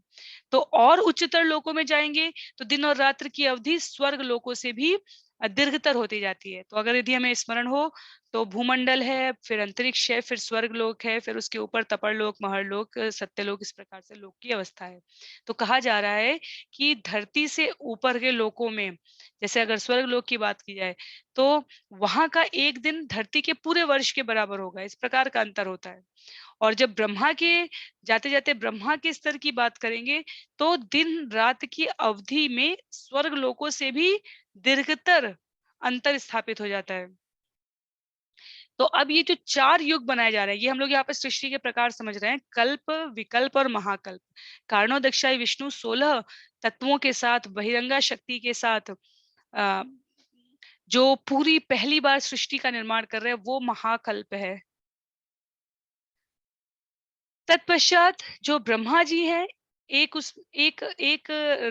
तो और उच्चतर लोकों में जाएंगे तो दिन और रात्र की अवधि स्वर्ग लोकों से भी दीर्घतर होती जाती है। तो अगर यदि हमें स्मरण हो तो भूमंडल है, फिर अंतरिक्ष है, फिर स्वर्ग लोक है, फिर उसके ऊपर तपर लोक, महर लोक, सत्य लोक, इस प्रकार से लोक की अवस्था है। तो कहा जा रहा है कि धरती से ऊपर के लोकों में, जैसे अगर स्वर्ग लोक की बात की जाए तो वहां का एक दिन धरती के पूरे वर्ष के बराबर होगा, इस प्रकार का अंतर होता है। और जब ब्रह्मा के जाते जाते ब्रह्मा के स्तर की बात करेंगे तो दिन रात की अवधि में स्वर्ग लोकों से भी दीर्घतर अंतर स्थापित हो जाता है। तो अब ये जो 4 युग बनाए जा रहे हैं, ये हम लोग यहाँ पे सृष्टि के प्रकार समझ रहे हैं, कल्प, विकल्प और महाकल्प। कारणोदक्षाई विष्णु 16 तत्वों के साथ, बहिरंगा शक्ति के साथ जो पूरी पहली बार सृष्टि का निर्माण कर रहे हैं, वो महाकल्प है। तत्पश्चात जो ब्रह्मा जी हैं, एक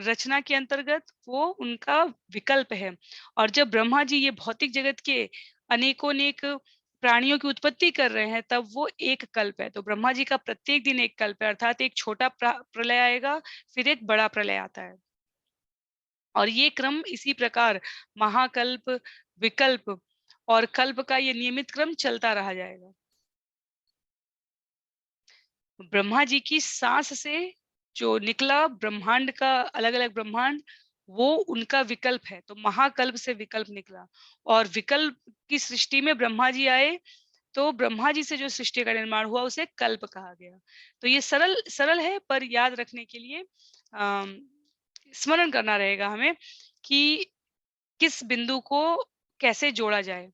रचना के अंतर्गत वो उनका विकल्प है। और जब ब्रह्मा जी ये भौतिक जगत के अनेकों प्राणियों की उत्पत्ति कर रहे हैं, तब वो एक कल्प है। तो ब्रह्मा जी का प्रत्येक दिन एक कल्प है, अर्थात एक छोटा प्रलय आएगा, फिर एक बड़ा प्रलय आता है। और ये क्रम इसी प्रकार महाकल्प, विकल्प और कल्प का ये नियमित क्रम चलता रहा जाएगा। ब्रह्मा जी की सांस से जो निकला ब्रह्मांड का अलग अलग ब्रह्मांड, वो उनका विकल्प है। तो महाकल्प से विकल्प निकला और विकल्प की सृष्टि में ब्रह्मा जी आए, तो ब्रह्मा जी से जो सृष्टि का निर्माण हुआ उसे कल्प कहा गया। तो ये सरल सरल है, पर याद रखने के लिए अम, स्मरण करना रहेगा हमें कि किस बिंदु को कैसे जोड़ा जाए।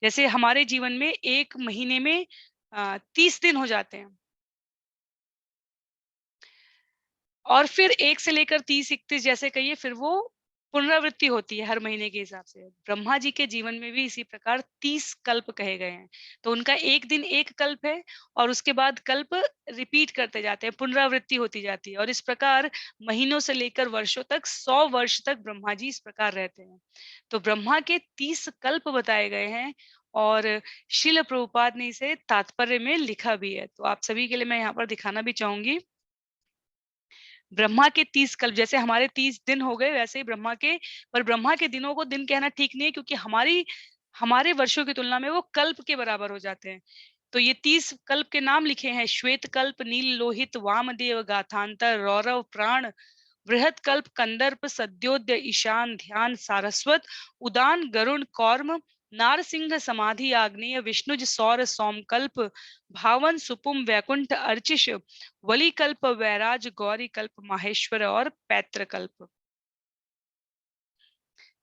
जैसे हमारे जीवन में 1 महीने में 30 दिन हो जाते हैं और फिर 1 से लेकर 30-31 जैसे कहिए, फिर वो पुनरावृत्ति होती है हर महीने के हिसाब से। ब्रह्मा जी के जीवन में भी इसी प्रकार 30 कल्प कहे गए हैं। तो उनका 1 दिन 1 कल्प है और उसके बाद कल्प रिपीट करते जाते हैं, पुनरावृत्ति होती जाती है और इस प्रकार महीनों से लेकर वर्षों तक 100 वर्ष तक ब्रह्मा जी इस प्रकार रहते हैं। तो ब्रह्मा के 30 कल्प बताए गए हैं और श्रील प्रभुपाद ने इसे तात्पर्य में लिखा भी है। तो आप सभी के लिए मैं यहाँ पर दिखाना भी चाहूँगी। ब्रह्मा के 30 कल्प, जैसे हमारे 30 दिन हो गए वैसे ही ब्रह्मा के, पर ब्रह्मा के दिनों को दिन कहना ठीक नहीं है क्योंकि हमारे वर्षों की तुलना में वो कल्प के बराबर हो जाते हैं। तो ये 30 कल्प के नाम लिखे हैं: श्वेत कल्प, नील लोहित, वामदेव, गाथांतर, रौरव, प्राण, बृहत कल्प, कंदर्प, सद्योदय, ईशान, ध्यान, सारस्वत, उदान, गरुण, कौर्म, नारसिंह, समाधि, आग्नेय, विष्णुज, सौर, सोमकल्प, भावन, सुपुम, वैकुंठ, अर्चिष, वलीकल्प, वैराज, गौरी कल्प, माहेश्वर और पैत्र कल्प।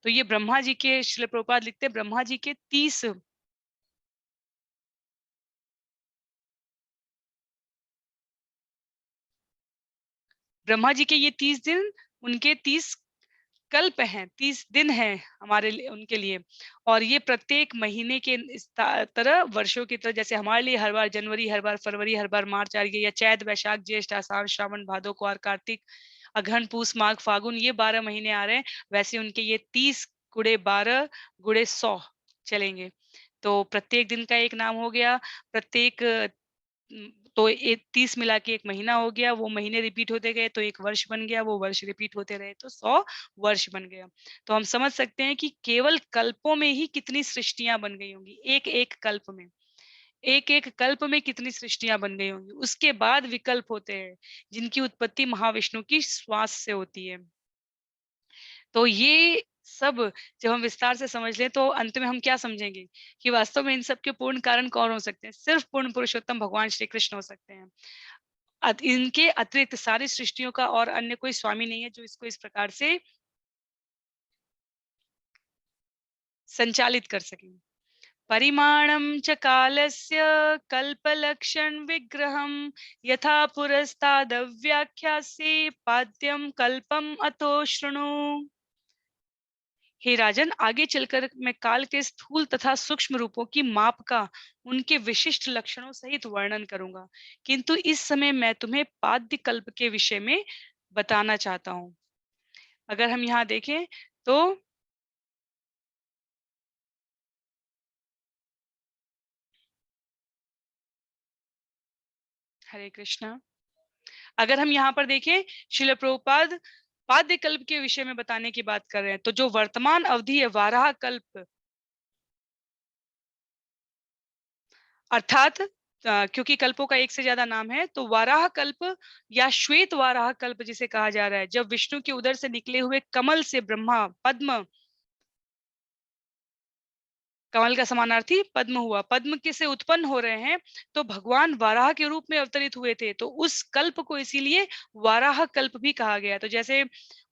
तो ये ब्रह्मा जी के, श्रील प्रभुपाद लिखते हैं ब्रह्मा जी के 30, ब्रह्मा जी के ये 30 दिन, उनके 30 कल्प हैं, 30 दिन हैं हमारे लिए, उनके लिए। और ये प्रत्येक महीने के तरह, वर्षों की तरह, जैसे हमारे लिए हर बार जनवरी, हर बार फरवरी, हर बार मार्च आ रही है, या चैत, वैशाख, ज्येष्ठ, आषाढ़, श्रावण, भादो, कुआर, कार्तिक, अघन, पूस, माघ, फागुन, ये 12 महीने आ रहे हैं। वैसे उनके ये 30 गुणे 12 गुणे 100 चलेंगे। तो प्रत्येक दिन का एक नाम हो गया, प्रत्येक तो ये 30 मिला के 1 महीना हो गया, वो महीने रिपीट होते गए तो 1 वर्ष बन गया, वो वर्ष रिपीट होते रहे तो 100 वर्ष बन गया। तो हम समझ सकते हैं कि केवल कल्पों में ही कितनी सृष्टियाँ बन गई होंगी, एक-एक कल्प में। एक-एक कल्प में कितनी सृष्टियाँ बन गई होंगी। उसके बाद विकल्प होते हैं, जिनकी उत्पत्ति महाविष्णु की श्वास से होती है। तो ये सब जब हम विस्तार से समझ लें तो अंत में हम क्या समझेंगे कि वास्तव में इन सब के पूर्ण कारण कौन हो सकते हैं? सिर्फ पूर्ण पुरुषोत्तम भगवान श्री कृष्ण हो सकते हैं। इनके अतिरिक्त सारी सृष्टियों का और अन्य कोई स्वामी नहीं है जो इसको इस प्रकार से संचालित कर सके। परिमाणं च कालस्य कल्पलक्षण विग्रहं यथा पुरस्तादव्याख्यासे पाद्यं कल्पम अतो शृणु। हे राजन, आगे चलकर मैं काल के स्थूल तथा सूक्ष्म रूपों की माप का उनके विशिष्ट लक्षणों सहित वर्णन करूंगा, किंतु इस समय मैं तुम्हें पाद्य कल्प के विषय में बताना चाहता हूँ। अगर हम यहाँ देखें तो हरे कृष्णा, अगर हम यहाँ पर देखें, श्रील प्रभुपाद पाद्य कल्प के विषय में बताने की बात कर रहे हैं, तो जो वर्तमान अवधि है वाराह कल्प, अर्थात क्योंकि कल्पों का एक से ज्यादा नाम है, तो वाराह कल्प या श्वेत वाराह कल्प जिसे कहा जा रहा है, जब विष्णु के उदर से निकले हुए कमल से ब्रह्मा पद्म, कमल का समानार्थी पद्म हुआ, पद्म के से उत्पन्न हो रहे हैं, तो भगवान वाराह के रूप में अवतरित हुए थे, तो उस कल्प को इसीलिए वाराह कल्प भी कहा गया। तो जैसे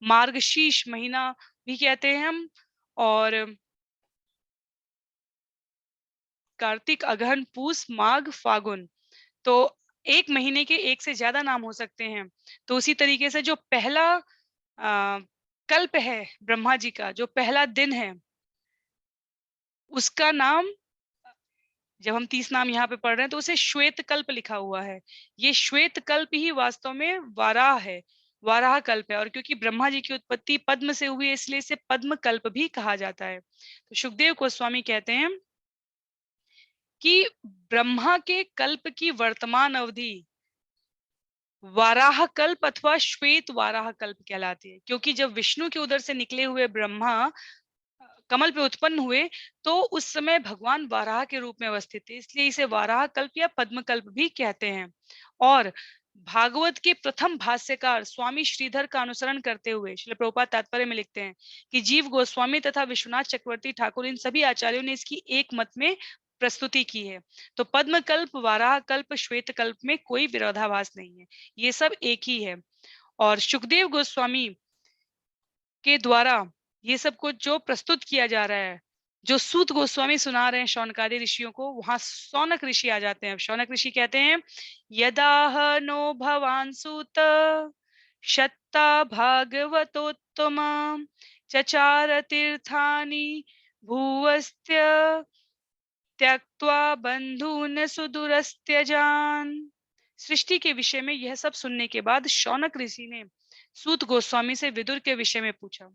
मार्गशीर्ष महीना भी कहते हैं हम, और कार्तिक, अगहन, पूस, माघ, फागुन, तो एक महीने के एक से ज्यादा नाम हो सकते हैं। तो उसी तरीके से जो पहला कल्प है ब्रह्मा जी का, जो पहला दिन है, उसका नाम, जब हम 30 नाम यहाँ पे पढ़ रहे हैं तो उसे श्वेत कल्प लिखा हुआ है। ये श्वेत कल्प ही वास्तव में वाराह है, वाराह कल्प है। और क्योंकि ब्रह्मा जी की उत्पत्ति पद्म से हुई है, इसलिए इसे पद्म कल्प भी कहा जाता है। तो सुखदेव गोस्वामी कहते हैं कि ब्रह्मा के कल्प की वर्तमान अवधि वाराह कल्प अथवा श्वेत वाराह कल्प कहलाती है, क्योंकि जब विष्णु के उदर से निकले हुए ब्रह्मा कमल पे उत्पन्न हुए, तो उस समय भगवान वाराह के रूप में अवस्थित थे, इसलिए इसे वाराह कल्प या पद्म कल्प भी कहते हैं। और भागवत के प्रथम भाष्यकार स्वामी श्रीधर का अनुसरण करते हुए श्रील प्रभुपाद तात्पर्य में लिखते हैं कि जीव गोस्वामी तथा विश्वनाथ चक्रवर्ती ठाकुर इन सभी आचार्यों ने इसकी एक मत में प्रस्तुति की है। तो पद्म कल्प, वाराह कल्प, श्वेत कल्प में कोई विरोधाभास नहीं है, ये सब एक ही है। और सुखदेव गोस्वामी के द्वारा ये सब कुछ जो प्रस्तुत किया जा रहा है, जो सूत गोस्वामी सुना रहे हैं शौनकादि ऋषियों को, वहां शौनक ऋषि आ जाते हैं। शौनक ऋषि कहते हैं, यदाह नो भवान सूत शत्ता भागवतोत्तम चचार तीर्थानि भूवस्त्य त्यक्त्वा बंधून सुदूरस्त्यजान। सृष्टि के विषय में यह सब सुनने के बाद शौनक ऋषि ने सूत गोस्वामी से विदुर के विषय में पूछा,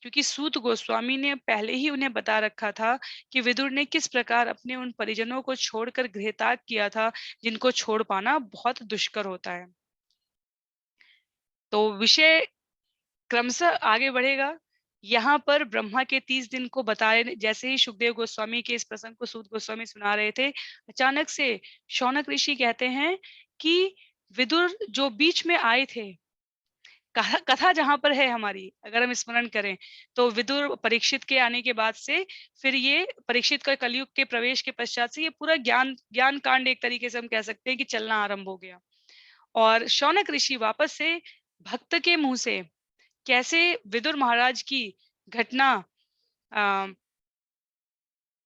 क्योंकि सूत गोस्वामी ने पहले ही उन्हें बता रखा था कि विदुर ने किस प्रकार अपने उन परिजनों को छोड़कर गृहत्याग किया था, जिनको छोड़ पाना बहुत दुष्कर होता है। तो विषय क्रमशः आगे बढ़ेगा। यहाँ पर ब्रह्मा के 30 दिन को बताए, जैसे ही सुखदेव गोस्वामी के इस प्रसंग को सूत गोस्वामी सुना रहे थे, अचानक से शौनक ऋषि कहते हैं कि विदुर जो बीच में आए थे, कथा जहां पर है हमारी, अगर हम स्मरण करें तो विदुर परीक्षित के आने के बाद से, फिर ये परीक्षित का कलयुग के प्रवेश के पश्चात से ये पूरा ज्ञान कांड एक तरीके से हम कह सकते हैं कि चलना आरंभ हो गया। और शौनक ऋषि वापस से भक्त के मुंह से कैसे विदुर महाराज की घटना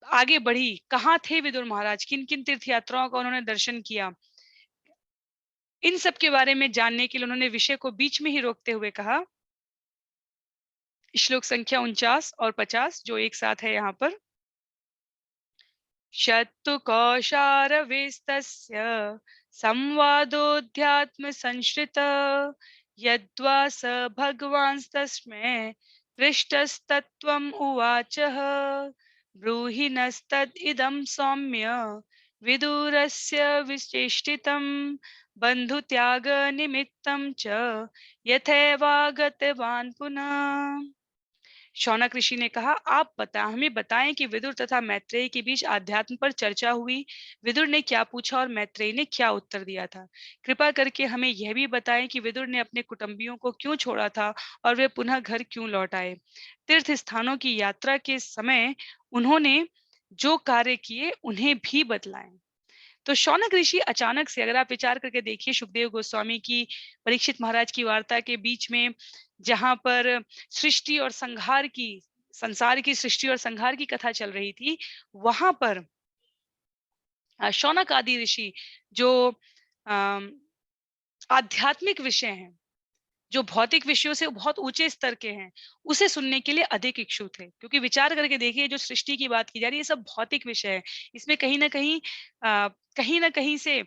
आगे बढ़ी, कहाँ थे विदुर महाराज, किन किन तीर्थ यात्राओं का उन्होंने दर्शन किया, इन सब के बारे में जानने के लिए उन्होंने विषय को बीच में ही रोकते हुए कहा। श्लोक संख्या 49 और 50 जो एक साथ है यहाँ पर। शत्तु कौशारवेस्तस्य संवादोऽध्यात्म संश्रित यद्वा स भगवांस्तस्मै पृष्टस्तत्त्वम् उवाचः ब्रूहि नस्तद् सौम्य विदुरस्य विचेष्टितं बन्धुत्यागनिमित्तं च यथैवागतवान् पुनः। शौनक ऋषि ने कहा, आप हमें बताएं कि विदुर तथा मैत्रेयी के बीच आध्यात्म पर चर्चा हुई, विदुर ने क्या पूछा और मैत्रेयी ने क्या उत्तर दिया था। कृपा करके हमें यह भी बताएं कि विदुर ने अपने कुटुंबियों को क्यों छोड़ा था और वे पुनः घर क्यों लौट आए। तीर्थ स्थानों की यात्रा के समय उन्होंने जो कार्य किए उन्हें भी बतलाएं। तो शौनक ऋषि अचानक से, अगर आप विचार करके देखिए, सुखदेव गोस्वामी की परीक्षित महाराज की वार्ता के बीच में जहां पर सृष्टि और संहार की, संसार की सृष्टि और संहार की कथा चल रही थी, वहां पर शौनक आदि ऋषि जो आध्यात्मिक विषय हैं, जो भौतिक विषयों से बहुत ऊंचे स्तर के हैं, उसे सुनने के लिए अधिक इच्छुक थे। क्योंकि विचार करके देखिए, जो सृष्टि की बात की जा रही है, ये सब भौतिक विषय है। इसमें कहीं ना कहीं से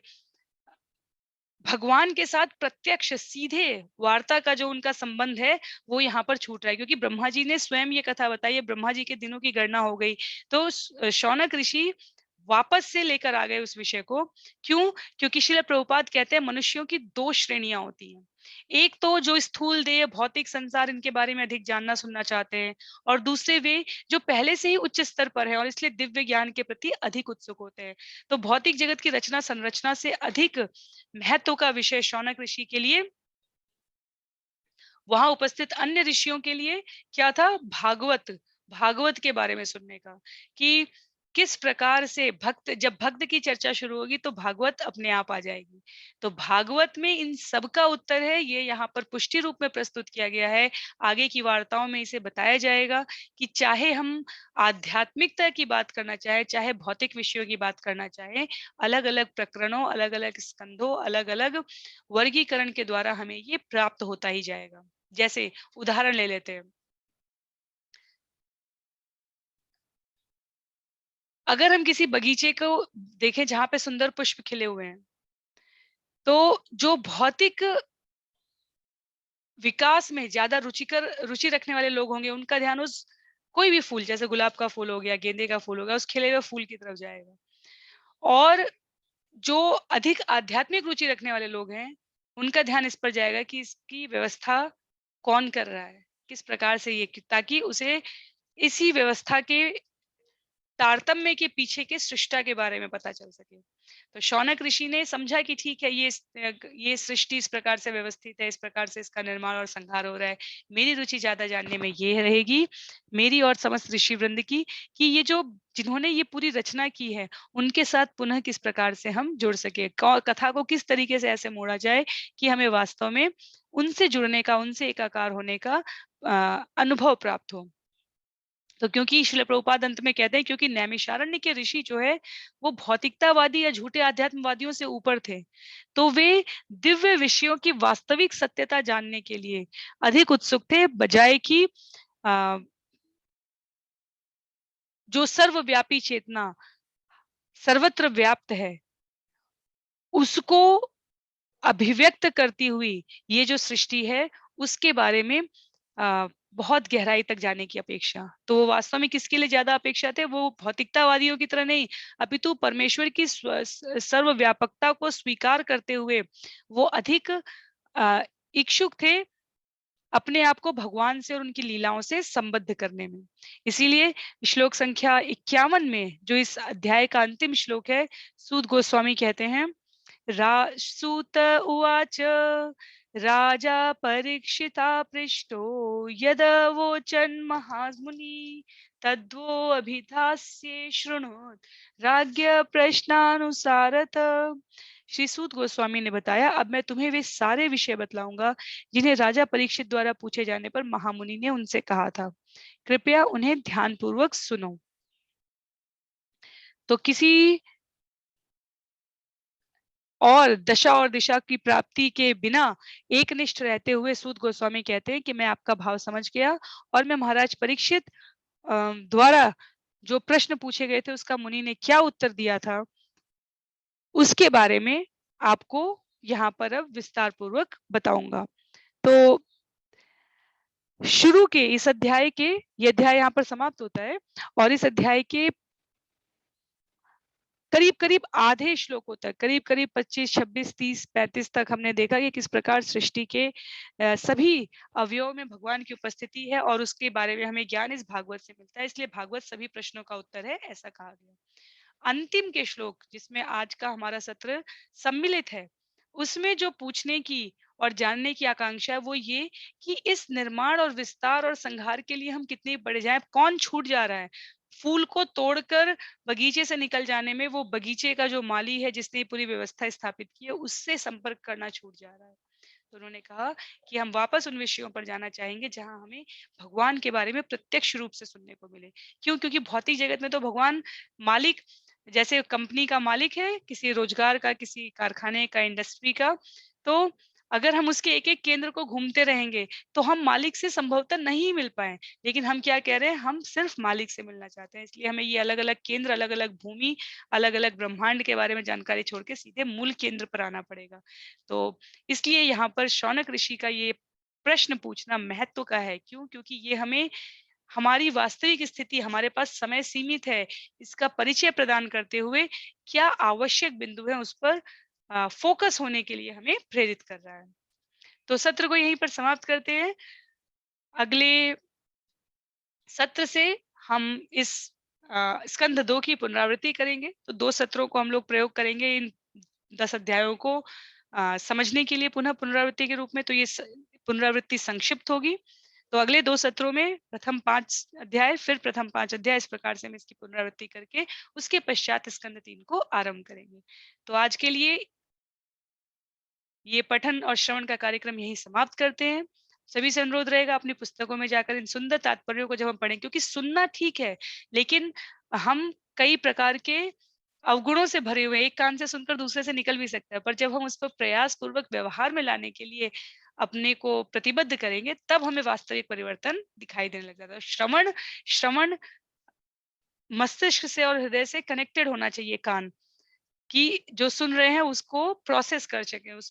भगवान के साथ प्रत्यक्ष सीधे वार्ता का जो उनका संबंध है, वो यहाँ पर छूट रहा है। क्योंकि ब्रह्मा जी ने स्वयं ये कथा बताई है, ब्रह्मा जी के दिनों की गणना हो गई। तो शौनक ऋषि वापस से लेकर आ गए उस विषय को। क्यों? क्योंकि श्रील प्रभुपाद कहते हैं मनुष्यों की 2 श्रेणियां होती हैं। एक तो जो स्थूल देह, भौतिक संसार, इनके बारे में अधिक जानना सुनना चाहते हैं, और दूसरे वे जो पहले से ही उच्च स्तर पर है और इसलिए दिव्य ज्ञान के प्रति अधिक उत्सुक होते हैं। तो भौतिक जगत की रचना संरचना से अधिक महत्व का विषय शौनक ऋषि के लिए, वहां उपस्थित अन्य ऋषियों के लिए क्या था? भागवत के बारे में सुनने का, कि किस प्रकार से जब भक्त की चर्चा शुरू होगी तो भागवत अपने आप आ जाएगी। तो भागवत में इन सब का उत्तर है, ये यहाँ पर पुष्टि रूप में प्रस्तुत किया गया है। आगे की वार्ताओं में इसे बताया जाएगा कि चाहे हम आध्यात्मिकता की बात करना चाहे, चाहे भौतिक विषयों की बात करना चाहे, अलग अलग प्रकरणों, अलग अलग स्कंधों, अलग अलग वर्गीकरण के द्वारा हमें ये प्राप्त होता ही जाएगा। जैसे उदाहरण ले लेते हैं, अगर हम किसी बगीचे को देखें जहां पे सुंदर पुष्प खिले हुए हैं, तो जो भौतिक विकास में ज्यादा रुचि रखने वाले लोग होंगे, उनका ध्यान उस कोई भी फूल, जैसे गुलाब का फूल हो गया, गेंदे का फूल हो गया, उस खिले हुए फूल की तरफ जाएगा। और जो अधिक आध्यात्मिक रुचि रखने वाले लोग हैं, उनका ध्यान इस पर जाएगा कि इसकी व्यवस्था कौन कर रहा है, किस प्रकार से ये, ताकि उसे इसी व्यवस्था के तारतम्य के पीछे के सृष्टा के बारे में पता चल सके। तो शौनक ऋषि ने समझा कि ठीक है, ये सृष्टि इस प्रकार से व्यवस्थित है, इस प्रकार से इसका निर्माण और संहार हो रहा है। मेरी रुचि ज्यादा जानने में ये रहेगी, मेरी और समस्त ऋषि वृंद की, कि ये जो जिन्होंने ये पूरी रचना की है, उनके साथ पुनः किस प्रकार से हम जुड़ सके, कथा को किस तरीके से ऐसे मोड़ा जाए कि हमें वास्तव में उनसे जुड़ने का, उनसे एकाकार होने का अनुभव प्राप्त हो। तो क्योंकि श्रील प्रभुपाद अंत में कहते हैं, क्योंकि नैमिषारण्य के ऋषि जो है वो भौतिकतावादी या झूठे आध्यात्मवादियों से ऊपर थे, तो वे दिव्य विषयों की वास्तविक सत्यता जानने के लिए अधिक उत्सुक थे, बजाय कि जो सर्वव्यापी चेतना सर्वत्र व्याप्त है उसको अभिव्यक्त करती हुई ये जो सृष्टि है उसके बारे में बहुत गहराई तक जाने की अपेक्षा। तो वो वास्तव में किसके लिए ज्यादा अपेक्षा थे? वो भौतिकतावादियों की तरह नहीं, अपितु परमेश्वर की सर्वव्यापकता को स्वीकार करते हुए वो अधिक इच्छुक थे अपने आप को भगवान से और उनकी लीलाओं से संबद्ध करने में। इसीलिए श्लोक संख्या 51 में जो इस अध्याय का अंतिम श्लोक है, सूत गोस्वामी कहते हैं, सूत उवाच राजा परीक्षिता पृष्टो यदवोचन् महामुनि तद्वो अभिधास्ये शृणोत् राज्ञ प्रश्नानुसारत। श्री सूत गोस्वामी ने बताया, अब मैं तुम्हें वे सारे विषय बतलाऊंगा जिन्हें राजा परीक्षित द्वारा पूछे जाने पर महामुनि ने उनसे कहा था, कृपया उन्हें ध्यानपूर्वक सुनो। तो किसी और दशा और दिशा की प्राप्ति के बिना एकनिष्ठ रहते हुए सूत गोस्वामी कहते हैं कि मैं आपका भाव समझ गया और मैं महाराज परीक्षित द्वारा जो प्रश्न पूछे गए थे उसका मुनि ने क्या उत्तर दिया था उसके बारे में आपको यहाँ पर अब विस्तार पूर्वक बताऊंगा। तो शुरू के इस अध्याय के, ये अध्याय यहाँ पर समाप्त होता है और इस अध्याय के करीब करीब आधे श्लोकों तक, करीब करीब 25, 26, 30, 35 तक हमने देखा कि किस प्रकार सृष्टि के सभी अवयव में भगवान की उपस्थिति है और उसके बारे में हमें ज्ञान इस भागवत से मिलता है, इसलिए भागवत सभी प्रश्नों का उत्तर है, ऐसा कहा गया। अंतिम के श्लोक जिसमें आज का हमारा सत्र सम्मिलित है, उसमें जो पूछने की और जानने की आकांक्षा है वो ये कि इस निर्माण और विस्तार और संहार के लिए हम कितने बढ़ जाएं, कौन छूट जा रहा है। फूल को तोड़कर बगीचे से निकल जाने में वो बगीचे का जो माली है जिसने पूरी व्यवस्था स्थापित की है उससे संपर्क करना छूट जा रहा है। तो उन्होंने कहा कि हम वापस उन विषयों पर जाना चाहेंगे जहां हमें भगवान के बारे में प्रत्यक्ष रूप से सुनने को मिले। क्यों? क्योंकि भौतिक जगत में तो भगवान मालिक, जैसे कंपनी का मालिक है, किसी रोजगार का, किसी कारखाने का, इंडस्ट्री का, तो अगर हम उसके एक एक केंद्र को घूमते रहेंगे तो हम मालिक से संभवतः नहीं मिल पाए। लेकिन हम क्या कह रहे हैं, हम सिर्फ मालिक से मिलना चाहते हैं, इसलिए हमें ये अलग अलग केंद्र, अलग अलग भूमि, अलग अलग ब्रह्मांड के बारे में जानकारी छोड़ के सीधे मूल केंद्र पर आना पड़ेगा। तो इसलिए यहाँ पर शौनक ऋषि का ये प्रश्न पूछना महत्व का है। क्यों? क्योंकि ये हमें हमारी वास्तविक स्थिति, हमारे पास समय सीमित है, इसका परिचय प्रदान करते हुए क्या आवश्यक बिंदु है उस पर फोकस होने के लिए हमें प्रेरित कर रहा है। तो सत्र को यहीं पर समाप्त करते हैं। अगले सत्र से हम इस स्कंध 2 की पुनरावृत्ति करेंगे। तो 2 सत्रों को हम लोग प्रयोग करेंगे इन 10 अध्यायों को समझने के लिए पुनः पुनरावृत्ति के रूप में। तो ये पुनरावृत्ति संक्षिप्त होगी। तो अगले 2 सत्रों में प्रथम 5 अध्याय, फिर प्रथम 5 अध्याय, इस प्रकार से हम इसकी पुनरावृत्ति करके उसके पश्चात स्कंद 3 को आरंभ करेंगे। तो आज के लिए ये पठन और श्रवण का कार्यक्रम यहीं समाप्त करते हैं। सभी से अनुरोध रहेगा अपनी पुस्तकों में जाकर इन सुंदर तात्पर्यों को जब हम पढ़ें, क्योंकि सुनना ठीक है, लेकिन हम कई प्रकार के अवगुणों से भरे हुए, एक कान से सुनकर दूसरे से निकल भी सकता है, पर जब हम उस पर प्रयास पूर्वक व्यवहार में लाने के लिए अपने को प्रतिबद्ध करेंगे तब हमें वास्तविक परिवर्तन दिखाई देने लग जाता है। श्रवण श्रवण मस्तिष्क से और हृदय से कनेक्टेड होना चाहिए कान, कि जो सुन रहे हैं उसको प्रोसेस कर सकें, उस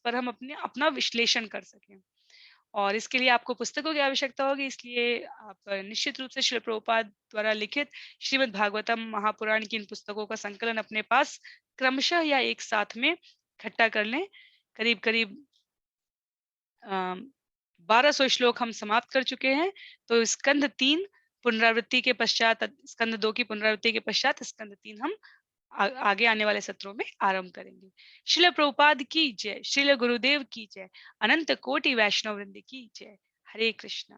पर हम अपने अपना विश्लेषण कर सकें। और इसके लिए आपको पुस्तकों की आवश्यकता होगी, इसलिए आप निश्चित रूप से श्रील प्रभुपाद द्वारा लिखित श्रीमद् भागवतम महापुराण की इन पुस्तकों का संकलन अपने पास क्रमशः या एक साथ में इकट्ठा कर लें। करीब करीब 1200 श्लोक हम समाप्त कर चुके हैं। तो स्कंध 3 पुनरावृत्ति के पश्चात स्कंद 2 की पुनरावृत्ति के पश्चात स्कंद 3 हम आगे आने वाले सत्रों में आरंभ करेंगे। श्रील प्रभुपाद की जय, श्रील गुरुदेव की जय, अनंत कोटि वैष्णव वृंद की जय। हरे कृष्णा।